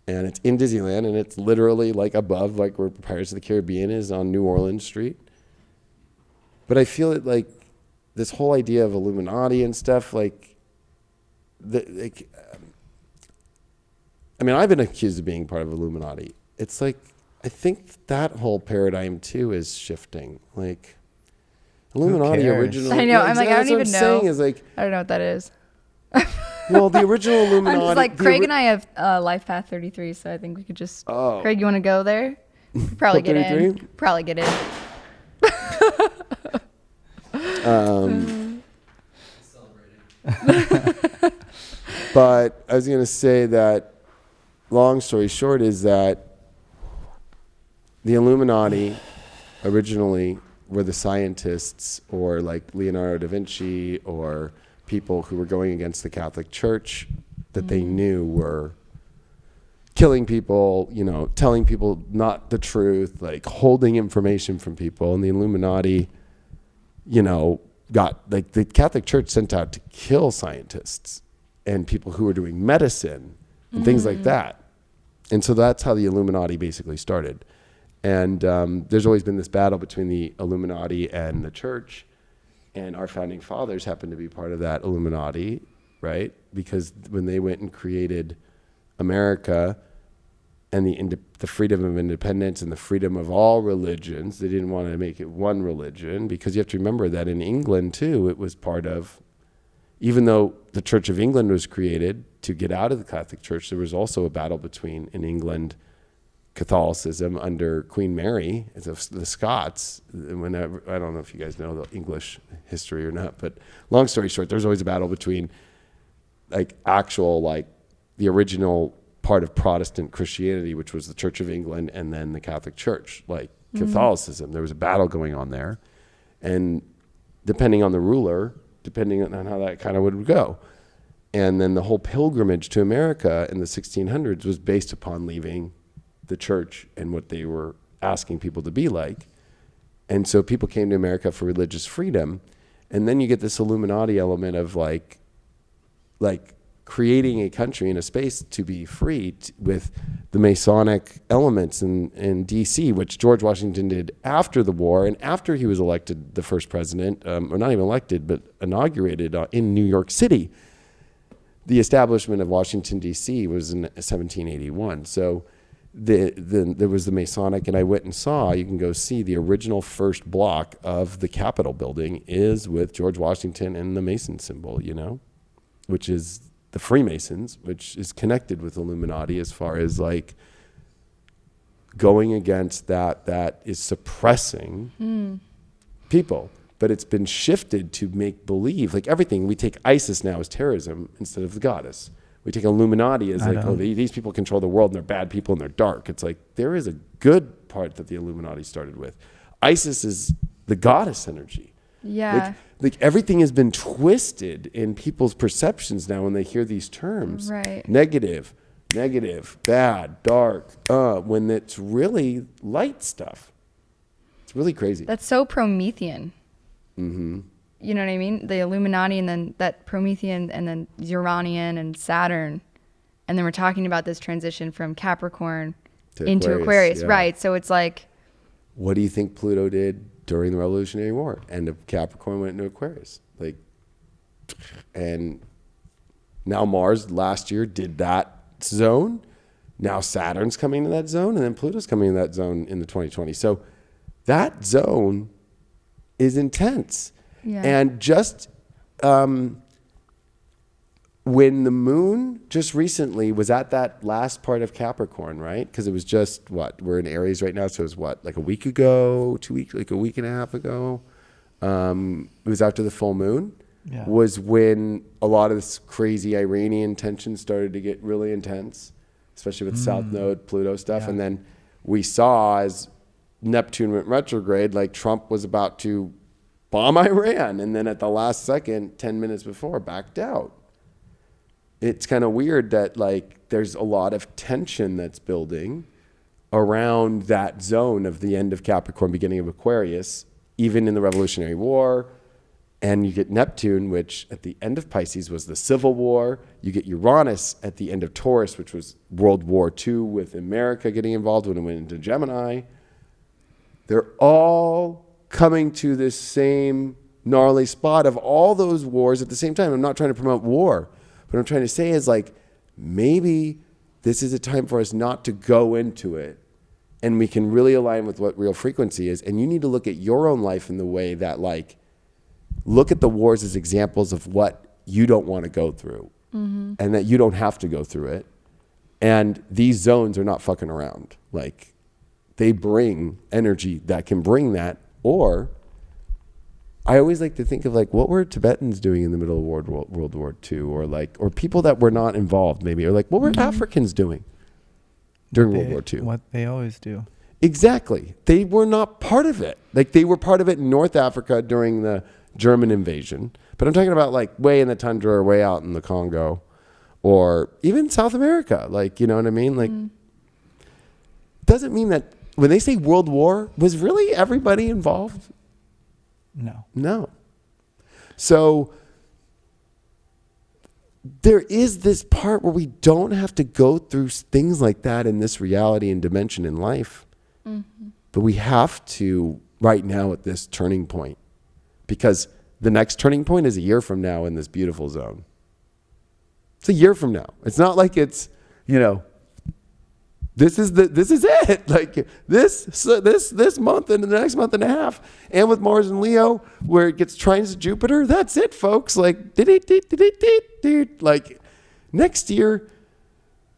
And it's in Disneyland, and it's literally like above, like where Pirates of the Caribbean is on New Orleans Street. But I feel it like this whole idea of Illuminati and stuff, I've been accused of being part of Illuminati. It's like, I think that whole paradigm too is shifting. Like, Illuminati cares? originally. I know. I'm like, I don't even know. Saying is like, I don't know what that is. well, the original Illuminati. I'm just like, Craig and I have Life Path 33, so I think we could just. Oh. Craig, you want to go there? Probably get in. 33? Probably get in. But I was going to say that, long story short, is that the Illuminati originally were the scientists, or like Leonardo da Vinci, or people who were going against the Catholic Church that they knew were killing people, telling people not the truth, like holding information from people. And the Illuminati, got, like, the Catholic Church sent out to kill scientists and people who were doing medicine and things like that. And so that's how the Illuminati basically started. And there's always been this battle between the Illuminati and the church. And our founding fathers happened to be part of that Illuminati, right? Because when they went and created America and the freedom of independence and the freedom of all religions, they didn't want to make it one religion, because you have to remember that in England too, it was part of, even though the Church of England was created to get out of the Catholic Church, there was also a battle between, in England, Catholicism under Queen Mary, the Scots. Whenever, I don't know if you guys know the English history or not, but long story short, there's always a battle between like actual, like the original part of Protestant Christianity, which was the Church of England and then the Catholic Church, like Catholicism. There was a battle going on there. And depending on the ruler, depending on how that kind of would go. And then the whole pilgrimage to America in the 1600s was based upon leaving the church and what they were asking people to be like. And so people came to America for religious freedom. And then you get this Illuminati element of like creating a country and a space to be free with the Masonic elements in DC, which George Washington did after the war and after he was elected the first president, or not even elected, but inaugurated in New York City. The establishment of Washington, D.C. was in 1781. So there was the Masonic, and I went and saw, you can go see the original first block of the Capitol building is with George Washington and the Mason symbol, you know, which is the Freemasons, which is connected with Illuminati as far as like going against that is suppressing people. But it's been shifted to make believe, like everything, we take ISIS now as terrorism instead of the goddess. We take Illuminati as like, oh, these people control the world and they're bad people and they're dark. It's like, there is a good part that the Illuminati started with. ISIS is the goddess energy. Yeah. Like everything has been twisted in people's perceptions now when they hear these terms. Right. Negative, bad, dark, when it's really light stuff. It's really crazy. That's so Promethean. Mm-hmm. You know what I mean? The Illuminati and then that Promethean and then Uranian and Saturn. And then we're talking about this transition from Capricorn into Aquarius. Yeah. Right. So it's like. What do you think Pluto did during the Revolutionary War? End of Capricorn went into Aquarius. Like, and now Mars last year did that zone. Now Saturn's coming to that zone, and then Pluto's coming to that zone in the 2020. So that zone is intense. Yeah. And just when the moon just recently was at that last part of Capricorn, right? Because it was just we're in Aries right now, so it was like a week ago, 2 weeks, like a week and a half ago. It was after the full moon. Yeah. Was when a lot of this crazy Iranian tension started to get really intense, especially with South Node, Pluto stuff. Yeah. And then we saw as Neptune went retrograde, like Trump was about to bomb Iran. And then at the last second, 10 minutes before, backed out. It's kind of weird that like there's a lot of tension that's building around that zone of the end of Capricorn, beginning of Aquarius, even in the Revolutionary War. And you get Neptune, which at the end of Pisces was the Civil War. You get Uranus at the end of Taurus, which was World War II with America getting involved when it went into Gemini. They're all coming to this same gnarly spot of all those wars at the same time. I'm not trying to promote war. What I'm trying to say is like, maybe this is a time for us not to go into it and we can really align with what real frequency is. And you need to look at your own life in the way that like, look at the wars as examples of what you don't want to go through and that you don't have to go through it. And these zones are not fucking around. Like they bring energy that can bring that. Or I always like to think of like, what were Tibetans doing in the middle of World War II, or people that were not involved maybe, or like, what were Africans doing during World War II? What they always do. Exactly. They were not part of it. Like they were part of it in North Africa during the German invasion. But I'm talking about like way in the tundra or way out in the Congo or even South America. Like, you know what I mean? Like, doesn't mean that when they say World War, was really everybody involved? No. So there is this part where we don't have to go through things like that in this reality and dimension in life. But we have to right now at this turning point, because the next turning point is a year from now in this beautiful zone. It's a year from now. It's not like it's, you know, this is it. Like this month and the next month and a half, and with Mars and Leo, where it gets trines to Jupiter, that's it, folks. Like, like next year,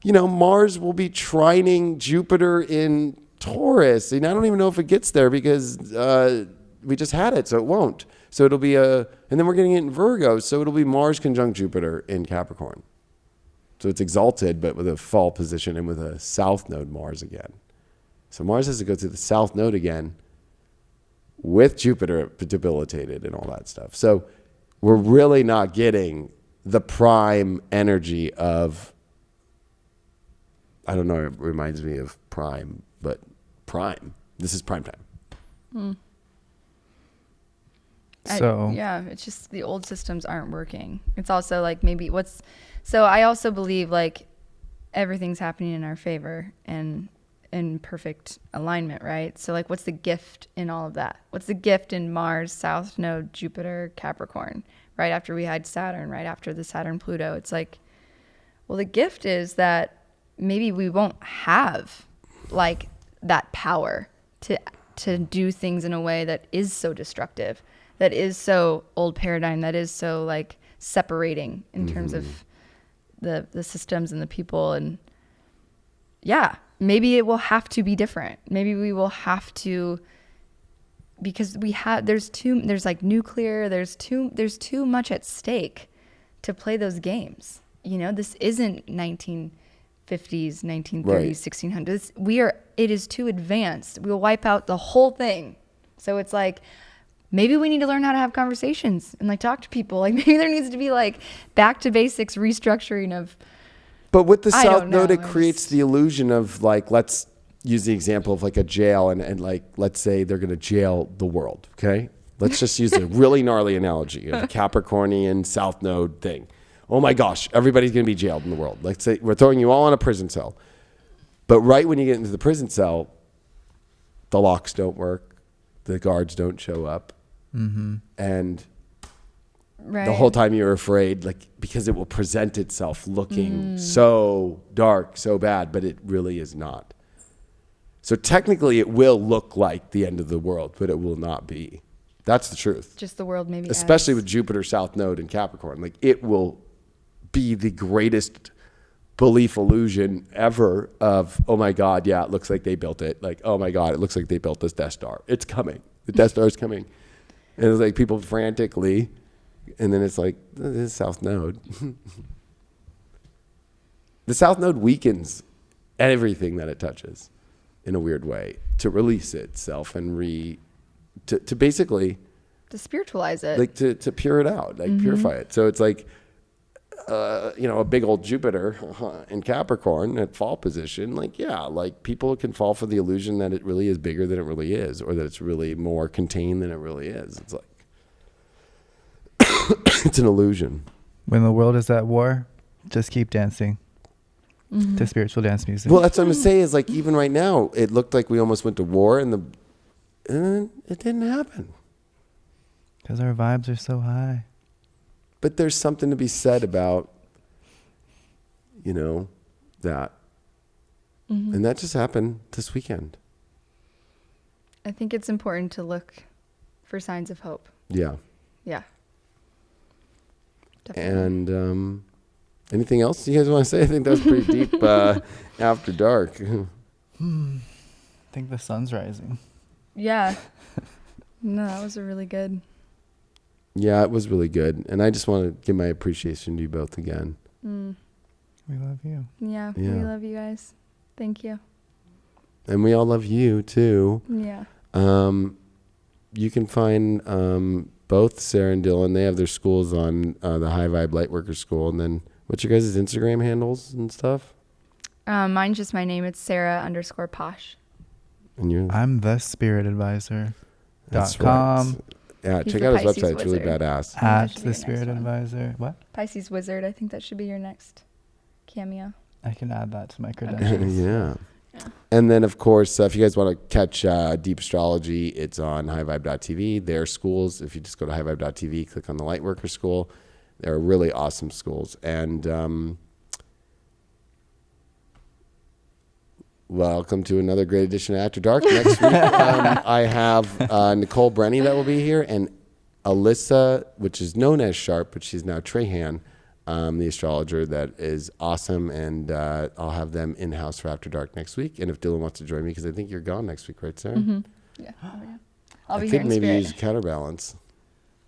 you know, Mars will be trining Jupiter in Taurus, and I don't even know if it gets there because we just had it, so it won't. So it'll be and then we're getting it in Virgo. So it'll be Mars conjunct Jupiter in Capricorn. So it's exalted, but with a fall position and with a south node Mars again. So Mars has to go through the south node again with Jupiter debilitated and all that stuff. So we're really not getting the prime energy of, I don't know, it reminds me of prime, but prime. This is prime time. So yeah, it's just the old systems aren't working. It's also like maybe so I also believe like everything's happening in our favor and in perfect alignment, right? So like what's the gift in all of that? What's the gift in Mars, South Node, Jupiter, Capricorn, right after we had Saturn, right after the Saturn Pluto? It's like, well, the gift is that maybe we won't have like that power to do things in a way that is so destructive, that is so old paradigm, that is so like separating in terms of the systems and the people. And yeah, maybe it will have to be different. Maybe we will have to, because there's like nuclear, there's too much at stake to play those games. You know, this isn't 1950s, 1930s, Right. 1600s. It is too advanced. We'll wipe out the whole thing. So it's like, maybe we need to learn how to have conversations and like talk to people. Like maybe there needs to be like back to basics restructuring of. But with the I South don't Node, know. it creates the illusion of like, let's use the example of like a jail and like, let's say they're going to jail the world. Okay. Let's just use a really gnarly analogy of a Capricornian South Node thing. Oh my gosh, everybody's going to be jailed in the world. Let's say we're throwing you all in a prison cell. But right when you get into the prison cell, the locks don't work. The guards don't show up. And Right. the whole time you're afraid, like, because it will present itself looking so dark, so bad, but it really is not. So technically it will look like the end of the world, but it will not be. That's the truth. Just the world maybe. Especially with Jupiter South Node in Capricorn. Like, it will be the greatest belief illusion ever of, oh my God, yeah, it looks like they built it. Like, oh my God, it looks like they built this Death Star. It's coming. The Death Star is coming. And it's like people frantically, and then it's like, this is South Node. The South Node weakens everything that it touches in a weird way to release itself and to basically to spiritualize it. like to pure it out, like purify it. So it's like, a big old Jupiter in Capricorn at fall position. Like, yeah, like people can fall for the illusion that it really is bigger than it really is, or that it's really more contained than it really is. It's like, it's an illusion. when the world is at war, just keep dancing to spiritual dance music. Well, that's what I'm saying is like, even right now, it looked like we almost went to war and it didn't happen. Because our vibes are so high. But there's something to be said about, that. And that just happened this weekend. I think it's important to look for signs of hope. Yeah. Yeah. Definitely. And anything else you guys want to say? I think that was pretty deep after dark. I think the sun's rising. Yeah. No, that was a really good. Yeah, it was really good. And I just want to give my appreciation to you both again. We love you. Yeah, Yeah. we love you guys. Thank you. And we all love you too. Yeah. You can find both Sarah and Dylan. They have their schools on the High Vibe Lightworker School. And then what's your guys' Instagram handles and stuff? Mine's just my name. It's Sarah_Posh. And you're I'm the spirit advisor. That's .com. right. Yeah, He's check the out his Pisces website. It's really wizard. badass. That At should be the your next spirit one. advisor. What? Pisces Wizard. I think that should be your next cameo. I can add that to my credentials. Yeah. And then, of course, if you guys want to catch Deep Astrology, it's on highvibe.tv. Their schools, if you just go to highvibe.tv, click on the Lightworker School. They're really awesome schools. And welcome to another great edition of After Dark. Next week, I have Nicole Brenny that will be here, and Alyssa, which is known as Sharp, but she's now Trahan, the astrologer that is awesome. And I'll have them in-house for After Dark next week. And if Dylan wants to join me, because I think you're gone next week, right, Sarah? Yeah. Oh, yeah. I'll I be think here in maybe spirit. use counterbalance.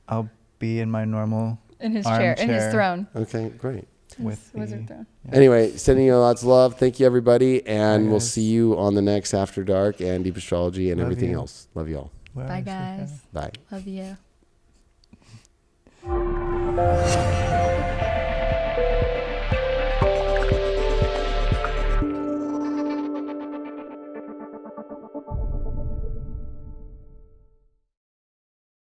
I'll be in my normal in his chair, in his throne. Okay, great. with the wizard throne. Anyway, sending you lots of love. Thank you, everybody. And Bye, we'll guys. see you on the next After Dark and Deep Astrology and Love everything you. else. Love you all. Where Bye, is this guys. guy? Bye. Love you.